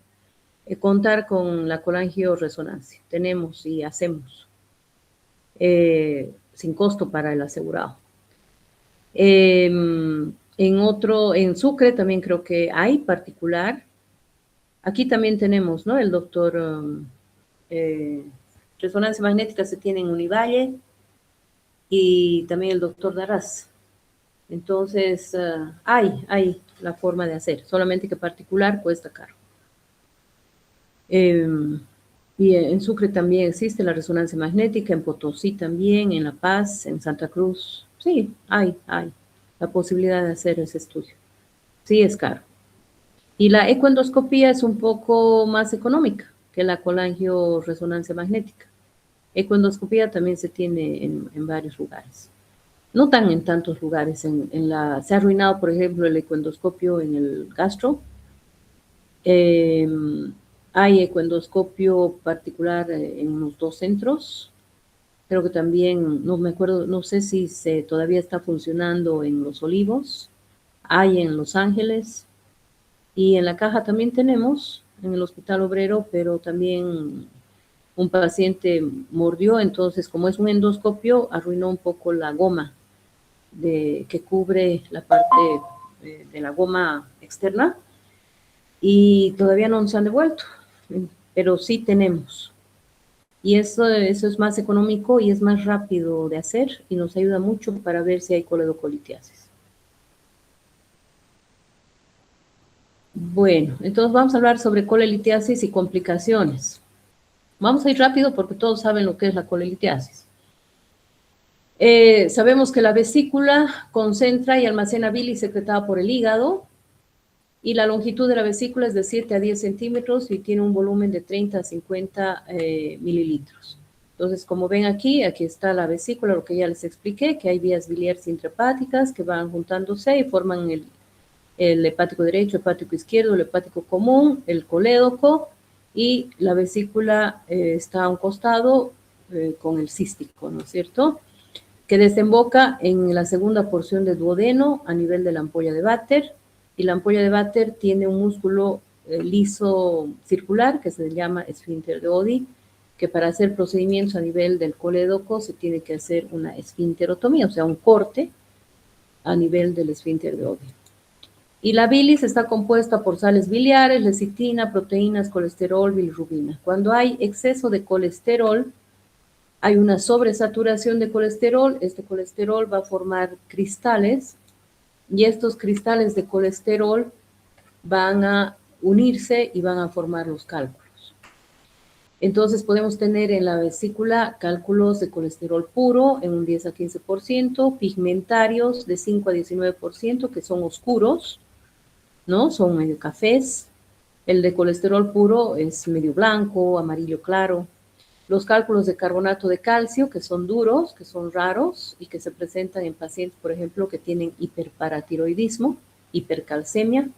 contar con la colangioresonancia. Tenemos y hacemos sin costo para el asegurado. En Sucre también creo que hay particular. Aquí también tenemos, ¿no? El doctor resonancia magnética se tiene en Univalle y también el doctor Darás. Entonces, hay la forma de hacer, solamente que particular cuesta caro. Y en Sucre también existe la resonancia magnética, en Potosí también, en La Paz, en Santa Cruz. Sí, hay la posibilidad de hacer ese estudio. Sí, es caro. Y la ecoendoscopía es un poco más económica que la colangioresonancia magnética. Ecoendoscopía también se tiene en varios lugares. No tan en tantos lugares. Se ha arruinado, por ejemplo, el ecoendoscopio en el gastro. Hay ecoendoscopio particular en unos 2 centros. Creo que también, no me acuerdo, no sé si todavía está funcionando en Los Olivos. Hay en Los Ángeles. Y en la caja también tenemos, en el Hospital Obrero, pero también un paciente mordió, entonces como es un endoscopio, arruinó un poco la goma que cubre la parte de la goma externa y todavía no nos han devuelto, pero sí tenemos. Y eso es más económico y es más rápido de hacer y nos ayuda mucho para ver si hay coledocolitiasis. Bueno, entonces vamos a hablar sobre colelitiasis y complicaciones. Vamos a ir rápido porque todos saben lo que es la colelitiasis. Sabemos que la vesícula concentra y almacena bilis secretada por el hígado y la longitud de la vesícula es de 7 a 10 centímetros y tiene un volumen de 30 a 50 mililitros. Entonces, como ven aquí está la vesícula, lo que ya les expliqué, que hay vías biliares intrahepáticas que van juntándose y forman el hepático derecho, hepático izquierdo, el hepático común, el colédoco, y la vesícula está a un costado con el cístico, ¿no es cierto?, que desemboca en la segunda porción del duodeno a nivel de la ampolla de Vater, y la ampolla de Vater tiene un músculo liso circular que se llama esfínter de Oddi, que para hacer procedimientos a nivel del colédoco se tiene que hacer una esfínterotomía, o sea, un corte a nivel del esfínter de Oddi. Y la bilis está compuesta por sales biliares, lecitina, proteínas, colesterol, bilirrubina. Cuando hay exceso de colesterol, hay una sobresaturación de colesterol. Este colesterol va a formar cristales y estos cristales de colesterol van a unirse y van a formar los cálculos. Entonces podemos tener en la vesícula cálculos de colesterol puro en un 10 a 15%, pigmentarios de 5 a 19%, que son oscuros, ¿no? Son medio cafés. El de colesterol puro es medio blanco, amarillo claro. Los cálculos de carbonato de calcio, que son duros, que son raros y que se presentan en pacientes, por ejemplo, que tienen hiperparatiroidismo, hipercalcemia.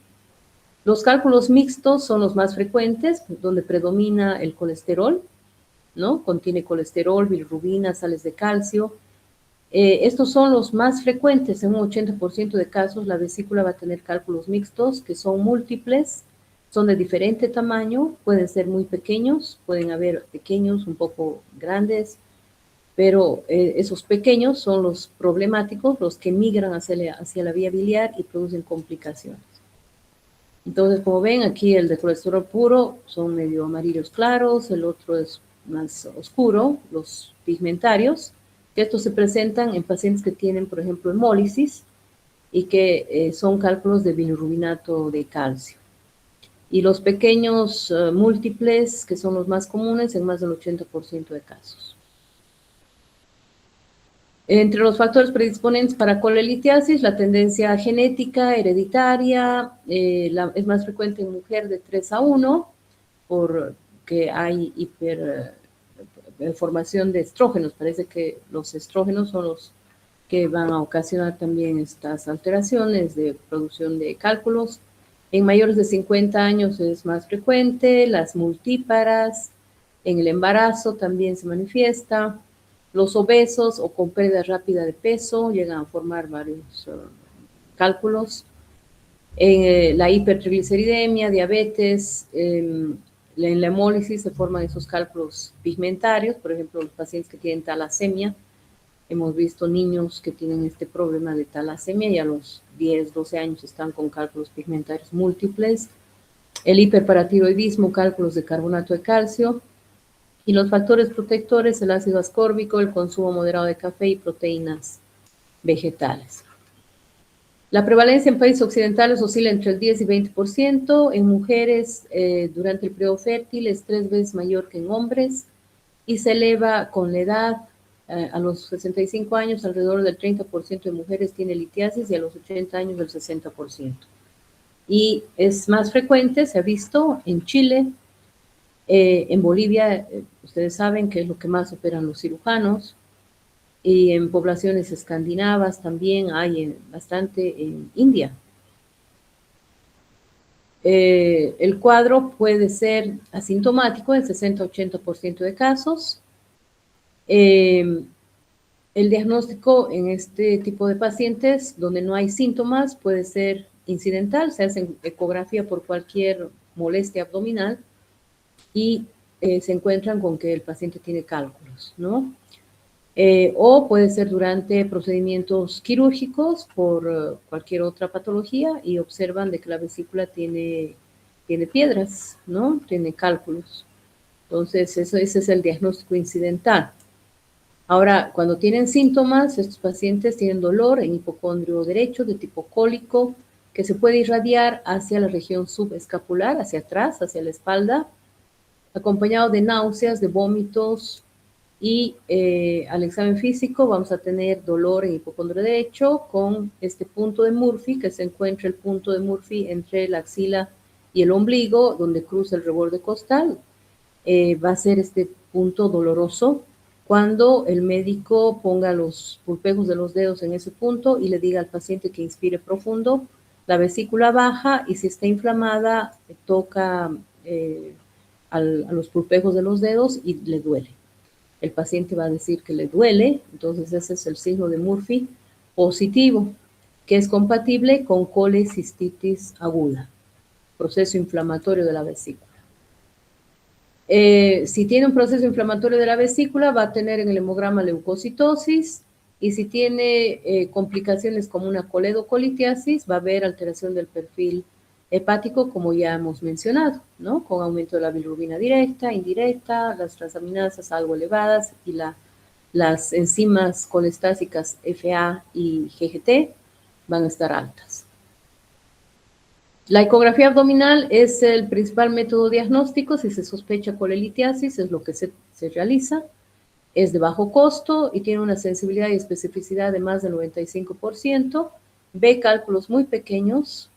Los cálculos mixtos son los más frecuentes, donde predomina el colesterol, ¿no? Contiene colesterol, bilirrubina, sales de calcio. Estos son los más frecuentes. En un 80% de casos la vesícula va a tener cálculos mixtos que son múltiples, son de diferente tamaño, pueden ser muy pequeños, pueden haber pequeños, un poco grandes, pero esos pequeños son los problemáticos, los que migran hacia la vía biliar y producen complicaciones. Entonces, como ven, aquí el de colesterol puro son medio amarillos claros, el otro es más oscuro, los pigmentarios, que estos se presentan en pacientes que tienen, por ejemplo, hemólisis y que son cálculos de bilirrubinato de calcio. Y los pequeños múltiples, que son los más comunes en más del 80% de casos. Entre los factores predisponentes para colelitiasis, la tendencia genética, hereditaria, es más frecuente en mujer de 3 a 1, porque hay formación de estrógenos. Parece que los estrógenos son los que van a ocasionar también estas alteraciones de producción de cálculos. En mayores de 50 años es más frecuente, las multíparas, en el embarazo también se manifiesta. Los obesos o con pérdida rápida de peso llegan a formar varios cálculos. En la hipertrigliceridemia, diabetes, en la hemólisis se forman esos cálculos pigmentarios, por ejemplo, los pacientes que tienen talasemia. Hemos visto niños que tienen este problema de talasemia y a los 10, 12 años están con cálculos pigmentarios múltiples. El hiperparatiroidismo, cálculos de carbonato de calcio. Y los factores protectores, el ácido ascórbico, el consumo moderado de café y proteínas vegetales. La prevalencia en países occidentales oscila entre el 10 y 20%. En mujeres, durante el periodo fértil, es 3 veces mayor que en hombres y se eleva con la edad. A los 65 años, alrededor del 30% de mujeres tiene litiasis y a los 80 años el 60%. Y es más frecuente, se ha visto en Chile, en Bolivia, ustedes saben que es lo que más operan los cirujanos, y en poblaciones escandinavas también hay bastante en India. El cuadro puede ser asintomático en 60-80% de casos. El diagnóstico en este tipo de pacientes donde no hay síntomas puede ser incidental, se hace ecografía por cualquier molestia abdominal y se encuentran con que el paciente tiene cálculos, ¿no? O puede ser durante procedimientos quirúrgicos por cualquier otra patología y observan de que la vesícula tiene piedras, ¿no? Tiene cálculos. Entonces, ese es el diagnóstico incidental. Ahora, cuando tienen síntomas, estos pacientes tienen dolor en hipocondrio derecho de tipo cólico, que se puede irradiar hacia la región subescapular, hacia atrás, hacia la espalda, acompañado de náuseas, de vómitos, y al examen físico vamos a tener dolor en hipocondrio derecho con este punto de Murphy, que se encuentra el punto de Murphy entre la axila y el ombligo, donde cruza el reborde costal. Va a ser este punto doloroso cuando el médico ponga los pulpejos de los dedos en ese punto y le diga al paciente que inspire profundo, la vesícula baja y si está inflamada toca a los pulpejos de los dedos y le duele. El paciente va a decir que le duele, entonces ese es el signo de Murphy positivo, que es compatible con colecistitis aguda, proceso inflamatorio de la vesícula. Si tiene un proceso inflamatorio de la vesícula, va a tener en el hemograma leucocitosis, y si tiene complicaciones como una coledocolitiasis, va a haber alteración del perfil hepático, como ya hemos mencionado, ¿no? Con aumento de la bilirrubina directa, indirecta, las transaminasas algo elevadas y las enzimas colestásicas FA y GGT van a estar altas. La ecografía abdominal es el principal método diagnóstico. Si se sospecha colelitiasis, es lo que se realiza. Es de bajo costo y tiene una sensibilidad y especificidad de más del 95%. Ve cálculos muy pequeños,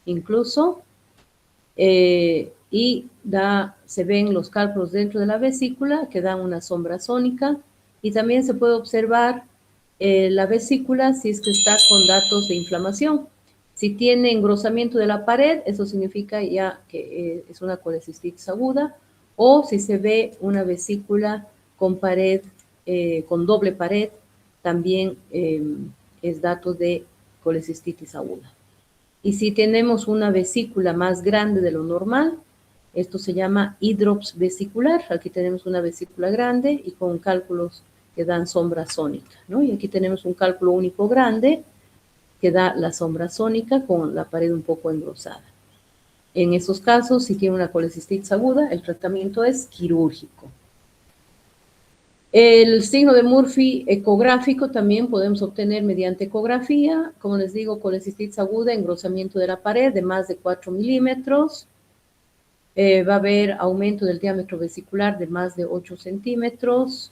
incluso, y se ven los cálculos dentro de la vesícula que dan una sombra sónica, y también se puede observar la vesícula si es que está con datos de inflamación. Si tiene engrosamiento de la pared, eso significa ya que es una colecistitis aguda, o si se ve una vesícula con pared, con doble pared, también es dato de colecistitis aguda. Y si tenemos una vesícula más grande de lo normal, esto se llama hidrops vesicular. Aquí tenemos una vesícula grande y con cálculos que dan sombra sónica, ¿no? Y aquí tenemos un cálculo único grande que da la sombra sónica con la pared un poco engrosada. En esos casos, si tiene una colecistitis aguda, el tratamiento es quirúrgico. El signo de Murphy ecográfico también podemos obtener mediante ecografía. Como les digo, colecistitis aguda, engrosamiento de la pared de más de 4 milímetros. Va a haber aumento del diámetro vesicular de más de 8 centímetros.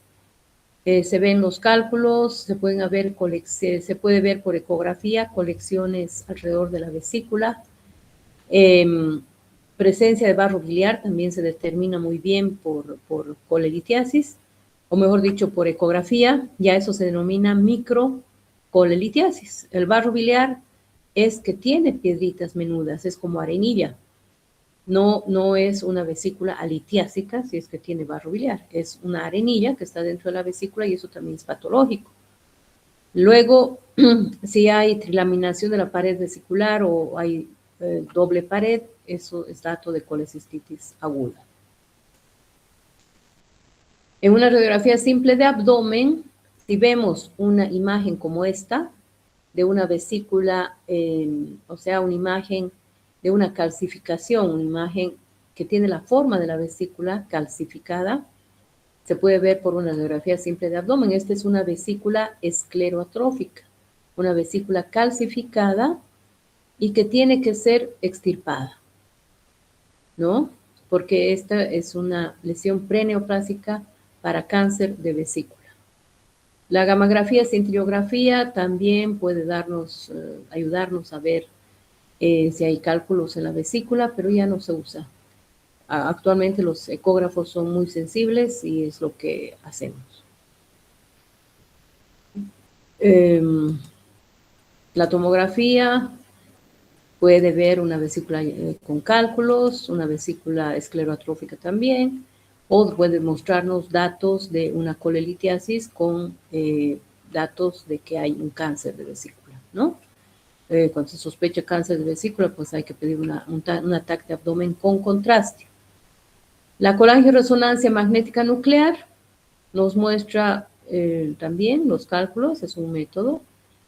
Se ven los cálculos, se puede ver por ecografía colecciones alrededor de la vesícula. Presencia de barro biliar también se determina muy bien por colelitiasis, o mejor dicho, por ecografía. Ya eso se denomina microcolelitiasis. El barro biliar es que tiene piedritas menudas, es como arenilla. No es una vesícula alitiásica, si es que tiene barro biliar. Es una arenilla que está dentro de la vesícula y eso también es patológico. Luego, si hay trilaminación de la pared vesicular o hay doble pared, eso es dato de colecistitis aguda. En una radiografía simple de abdomen, si vemos una imagen como esta, de una vesícula, o sea, una imagen de una calcificación, una imagen que tiene la forma de la vesícula calcificada, se puede ver por una radiografía simple de abdomen. Esta es una vesícula escleroatrófica, una vesícula calcificada y que tiene que ser extirpada, ¿no? Porque esta es una lesión preneoplásica para cáncer de vesícula. La gammagrafía cintilografía también puede ayudarnos a ver si hay cálculos en la vesícula, pero ya no se usa. Actualmente los ecógrafos son muy sensibles y es lo que hacemos. La tomografía puede ver una vesícula con cálculos, una vesícula escleroatrófica también, o puede mostrarnos datos de una colelitiasis con datos de que hay un cáncer de vesícula, ¿no? Cuando se sospecha cáncer de vesícula, pues hay que pedir un ataque de abdomen con contraste. La colangioresonancia magnética nuclear nos muestra también los cálculos, es un método.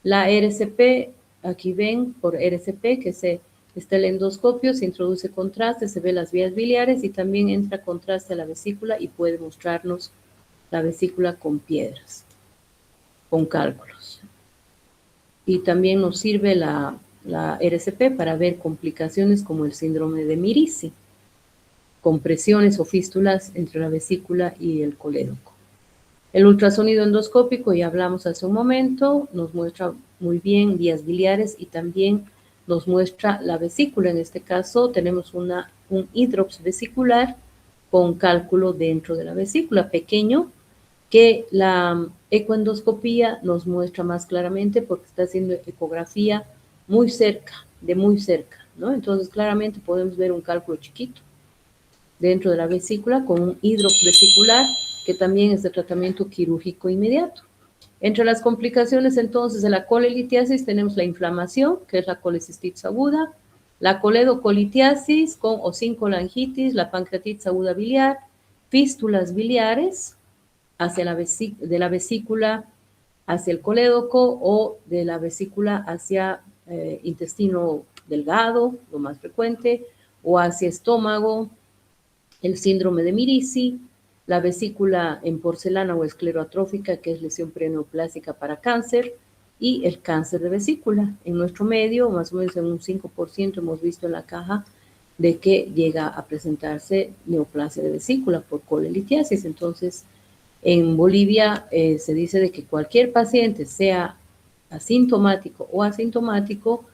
La RCP, aquí ven por RCP que se Está el endoscopio, se introduce contraste, se ve las vías biliares y también entra contraste a la vesícula y puede mostrarnos la vesícula con piedras, con cálculos. Y también nos sirve la RCP para ver complicaciones como el síndrome de Mirici, compresiones o fístulas entre la vesícula y el colédoco. El ultrasonido endoscópico, ya hablamos hace un momento, nos muestra muy bien vías biliares y también nos muestra la vesícula. En este caso tenemos un hidrops vesicular con cálculo dentro de la vesícula, pequeño, que la ecoendoscopía nos muestra más claramente porque está haciendo ecografía muy cerca, ¿no? Entonces claramente podemos ver un cálculo chiquito dentro de la vesícula con un hidrops vesicular que también es de tratamiento quirúrgico inmediato. Entre las complicaciones entonces de la colelitiasis tenemos la inflamación, que es la colecistitis aguda, la coledocolitiasis con o sin colangitis, la pancreatitis aguda biliar, fístulas biliares de la vesícula hacia el colédoco o de la vesícula hacia intestino delgado, lo más frecuente, o hacia estómago, el síndrome de Mirici, la vesícula en porcelana o escleroatrófica, que es lesión preneoplásica para cáncer, y el cáncer de vesícula. En nuestro medio, más o menos en un 5% hemos visto en la caja de que llega a presentarse neoplasia de vesícula por colelitiasis. Entonces, en Bolivia se dice de que cualquier paciente, sea asintomático o asintomático,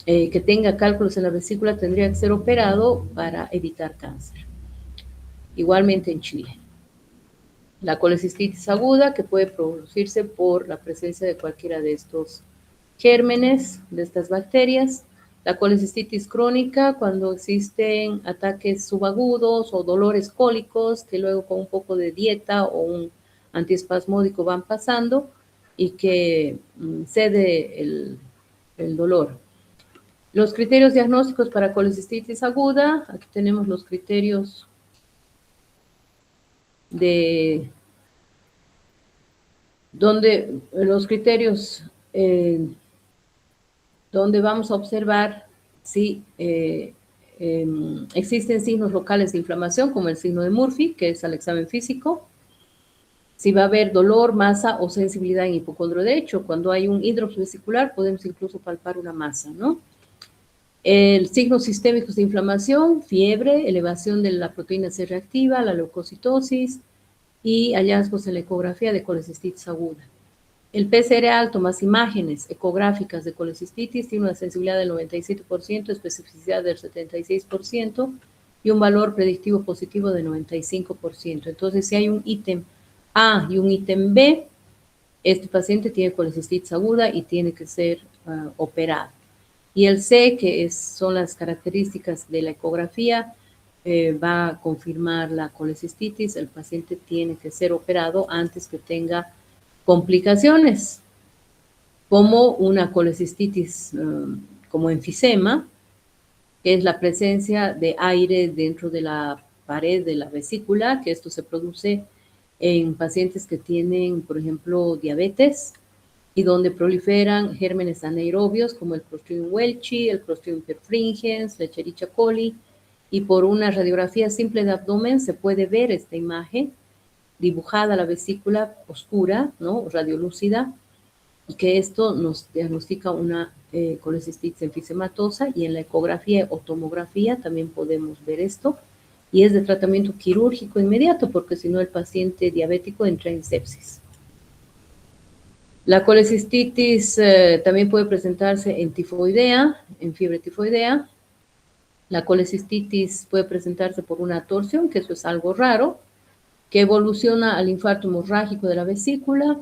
que tenga cálculos en la vesícula tendría que ser operado para evitar cáncer. Igualmente en Chile. La colecistitis aguda, que puede producirse por la presencia de cualquiera de estos gérmenes, de estas bacterias. La colecistitis crónica, cuando existen ataques subagudos o dolores cólicos, que luego con un poco de dieta o un antiespasmódico van pasando y que cede el dolor. Los criterios diagnósticos para colecistitis aguda, aquí tenemos los criterios de donde los criterios donde vamos a observar si existen signos locales de inflamación, como el signo de Murphy, que es al examen físico, si va a haber dolor, masa o sensibilidad en hipocondrio derecho. Cuando hay un hidrops vesicular podemos incluso palpar una masa, ¿no? Signos sistémicos de inflamación, fiebre, elevación de la proteína C reactiva, la leucocitosis, y hallazgos en la ecografía de colecistitis aguda. El PCR alto más imágenes ecográficas de colecistitis tiene una sensibilidad del 97%, especificidad del 76% y un valor predictivo positivo de 95%. Entonces, si hay un ítem A y un ítem B, este paciente tiene colecistitis aguda y tiene que ser operado. Y el C, que son las características de la ecografía, va a confirmar la colecistitis, el paciente tiene que ser operado antes que tenga complicaciones, como una colecistitis como enfisema, que es la presencia de aire dentro de la pared de la vesícula, que esto se produce en pacientes que tienen, por ejemplo, diabetes, y donde proliferan gérmenes anaerobios como el Clostridium welchi, el Clostridium perfringens, la Escherichia coli, y por una radiografía simple de abdomen se puede ver esta imagen dibujada la vesícula oscura, ¿no? Radiolúcida, y que esto nos diagnostica una colecistitis enfisematosa, y en la ecografía o tomografía también podemos ver esto, y es de tratamiento quirúrgico inmediato porque si no el paciente diabético entra en sepsis. La colecistitis también puede presentarse en tifoidea, en fiebre tifoidea. La colecistitis puede presentarse por una torsión, que eso es algo raro, que evoluciona al infarto hemorrágico de la vesícula.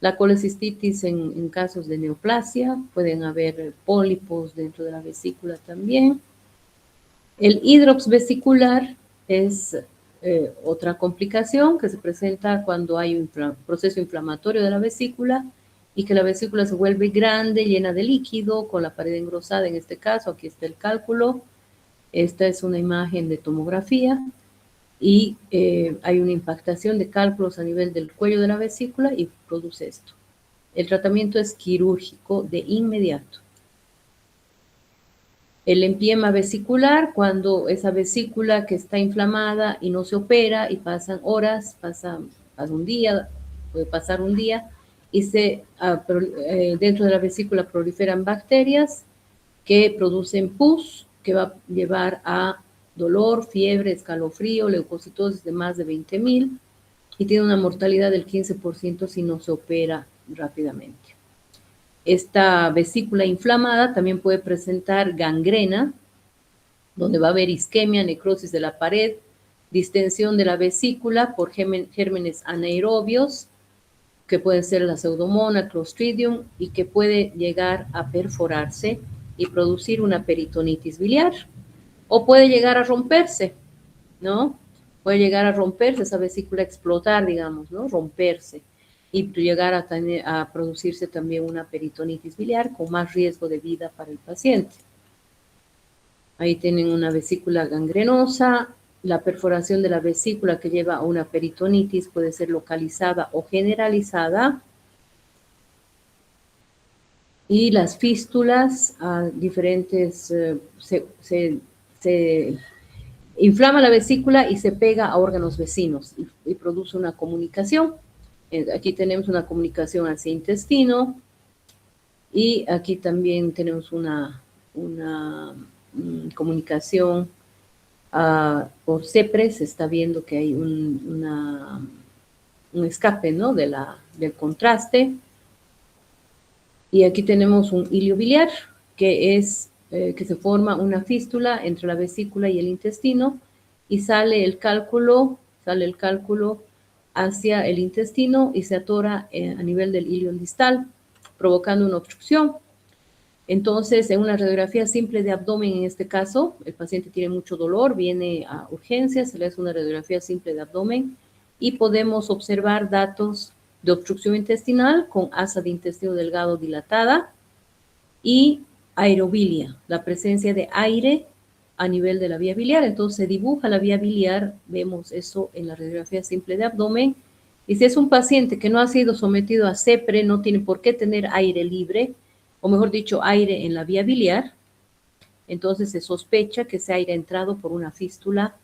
La colecistitis en casos de neoplasia, pueden haber pólipos dentro de la vesícula también. El hidrops vesicular es otra complicación que se presenta cuando hay un proceso inflamatorio de la vesícula y que la vesícula se vuelve grande, llena de líquido, con la pared engrosada en este caso. Aquí está el cálculo. Esta es una imagen de tomografía y hay una impactación de cálculos a nivel del cuello de la vesícula y produce esto. El tratamiento es quirúrgico de inmediato. El empiema vesicular, cuando esa vesícula que está inflamada y no se opera y pasan horas, pasa un día, puede pasar un día, y dentro de la vesícula proliferan bacterias que producen pus, que va a llevar a dolor, fiebre, escalofrío, leucocitosis de más de 20.000 y tiene una mortalidad del 15% si no se opera rápidamente. Esta vesícula inflamada también puede presentar gangrena, donde va a haber isquemia, necrosis de la pared, distensión de la vesícula por gérmenes anaerobios, que pueden ser la pseudomonas, clostridium, y que puede llegar a perforarse y producir una peritonitis biliar, o puede llegar a romperse, ¿no? Puede llegar a romperse esa vesícula, explotar, digamos, ¿no? Romperse y llegar a producirse también una peritonitis biliar con más riesgo de vida para el paciente. Ahí tienen una vesícula gangrenosa. La perforación de la vesícula que lleva a una peritonitis puede ser localizada o generalizada. Y las fístulas diferentes, se inflama la vesícula y se pega a órganos vecinos y produce una comunicación. Aquí tenemos una comunicación hacia intestino y aquí también tenemos una comunicación por CEPRES. Se está viendo que hay un escape, ¿no? del contraste. Y aquí tenemos un hilio biliar, que se forma una fístula entre la vesícula y el intestino, y sale el cálculo hacia el intestino y se atora a nivel del hilio distal, provocando una obstrucción. Entonces, en una radiografía simple de abdomen, en este caso, el paciente tiene mucho dolor, viene a urgencias, se le hace una radiografía simple de abdomen y podemos observar datos de obstrucción intestinal con asa de intestino delgado dilatada y aerobilia, la presencia de aire a nivel de la vía biliar. Entonces se dibuja la vía biliar, vemos eso en la radiografía simple de abdomen, y si es un paciente que no ha sido sometido a CEPRE, no tiene por qué tener aire libre, o mejor dicho, aire en la vía biliar, entonces se sospecha que ese aire ha entrado por una fístula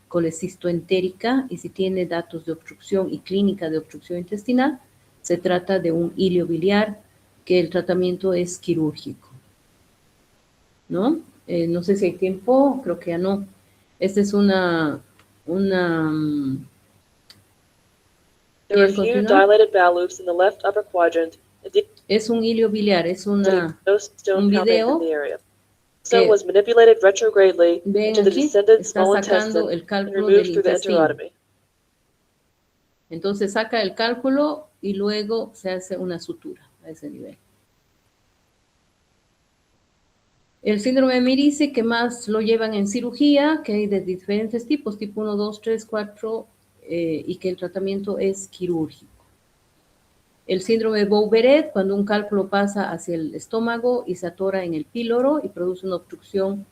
colecistoentérica, y si tiene datos de obstrucción y clínica de obstrucción intestinal, se trata de un hilio biliar, que el tratamiento es quirúrgico, ¿no? No sé si hay tiempo, creo que ya no. Esta es There are few dilated bowel loops in the left upper quadrant. Es un hilio biliar, es un video Stone was manipulated retrogradely ven into the aquí, descended está small sacando intestine el and cálculo removed del through the intestino. enterotomy. Entonces saca el cálculo y luego se hace una sutura a ese nivel. El síndrome de Mirice, que más lo llevan en cirugía, que hay de diferentes tipos, tipo 1, 2, 3, 4, y que el tratamiento es quirúrgico. El síndrome de Bouveret, cuando un cálculo pasa hacia el estómago y se atora en el píloro y produce una obstrucción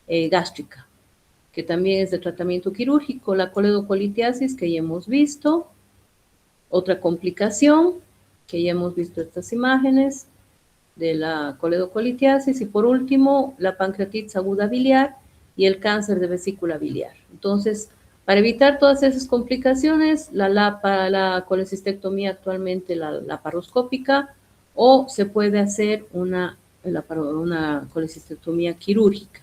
gástrica, que también es de tratamiento quirúrgico. La coledocolitiasis, que ya hemos visto. Otra complicación, que ya hemos visto estas imágenes de la coledocolitiasis. Y por último, la pancreatitis aguda biliar y el cáncer de vesícula biliar. Entonces, para evitar todas esas complicaciones, la colecistectomía actualmente, la laparoscópica, o se puede hacer una colecistectomía quirúrgica.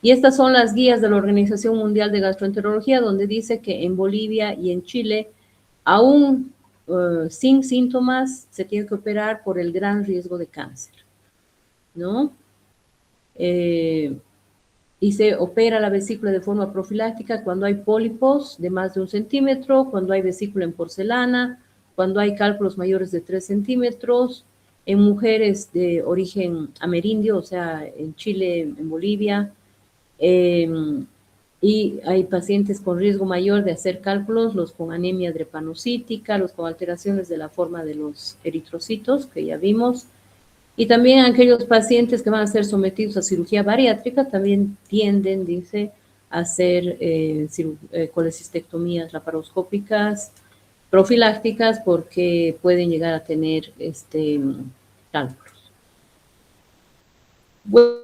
Y estas son las guías de la Organización Mundial de Gastroenterología, donde dice que en Bolivia y en Chile, aún sin síntomas, se tiene que operar por el gran riesgo de cáncer, ¿no? Y se opera la vesícula de forma profiláctica cuando hay pólipos de más de 1 centímetro, cuando hay vesícula en porcelana, cuando hay cálculos mayores de 3 centímetros, en mujeres de origen amerindio, o sea, en Chile, en Bolivia, y hay pacientes con riesgo mayor de hacer cálculos, los con anemia drepanocítica, los con alteraciones de la forma de los eritrocitos, que ya vimos, y también aquellos pacientes que van a ser sometidos a cirugía bariátrica también tienden, dice, a hacer colecistectomías laparoscópicas profilácticas, porque pueden llegar a tener cálculos. Bueno,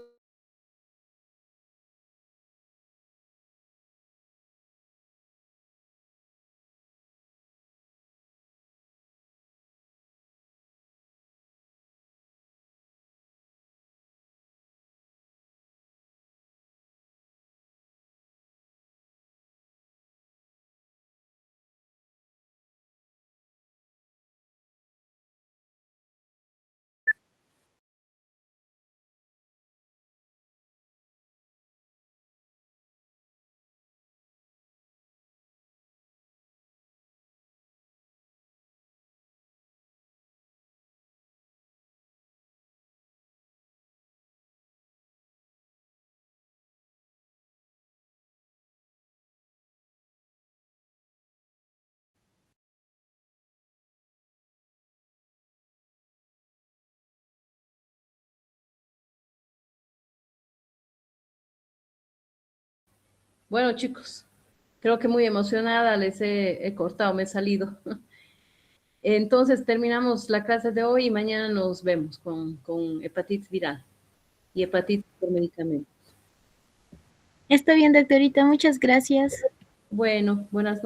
Bueno, chicos, creo que muy emocionada les he cortado, me he salido. Entonces terminamos la clase de hoy y mañana nos vemos con hepatitis viral y hepatitis por medicamento. Está bien, doctorita, muchas gracias. Bueno, buenas noches.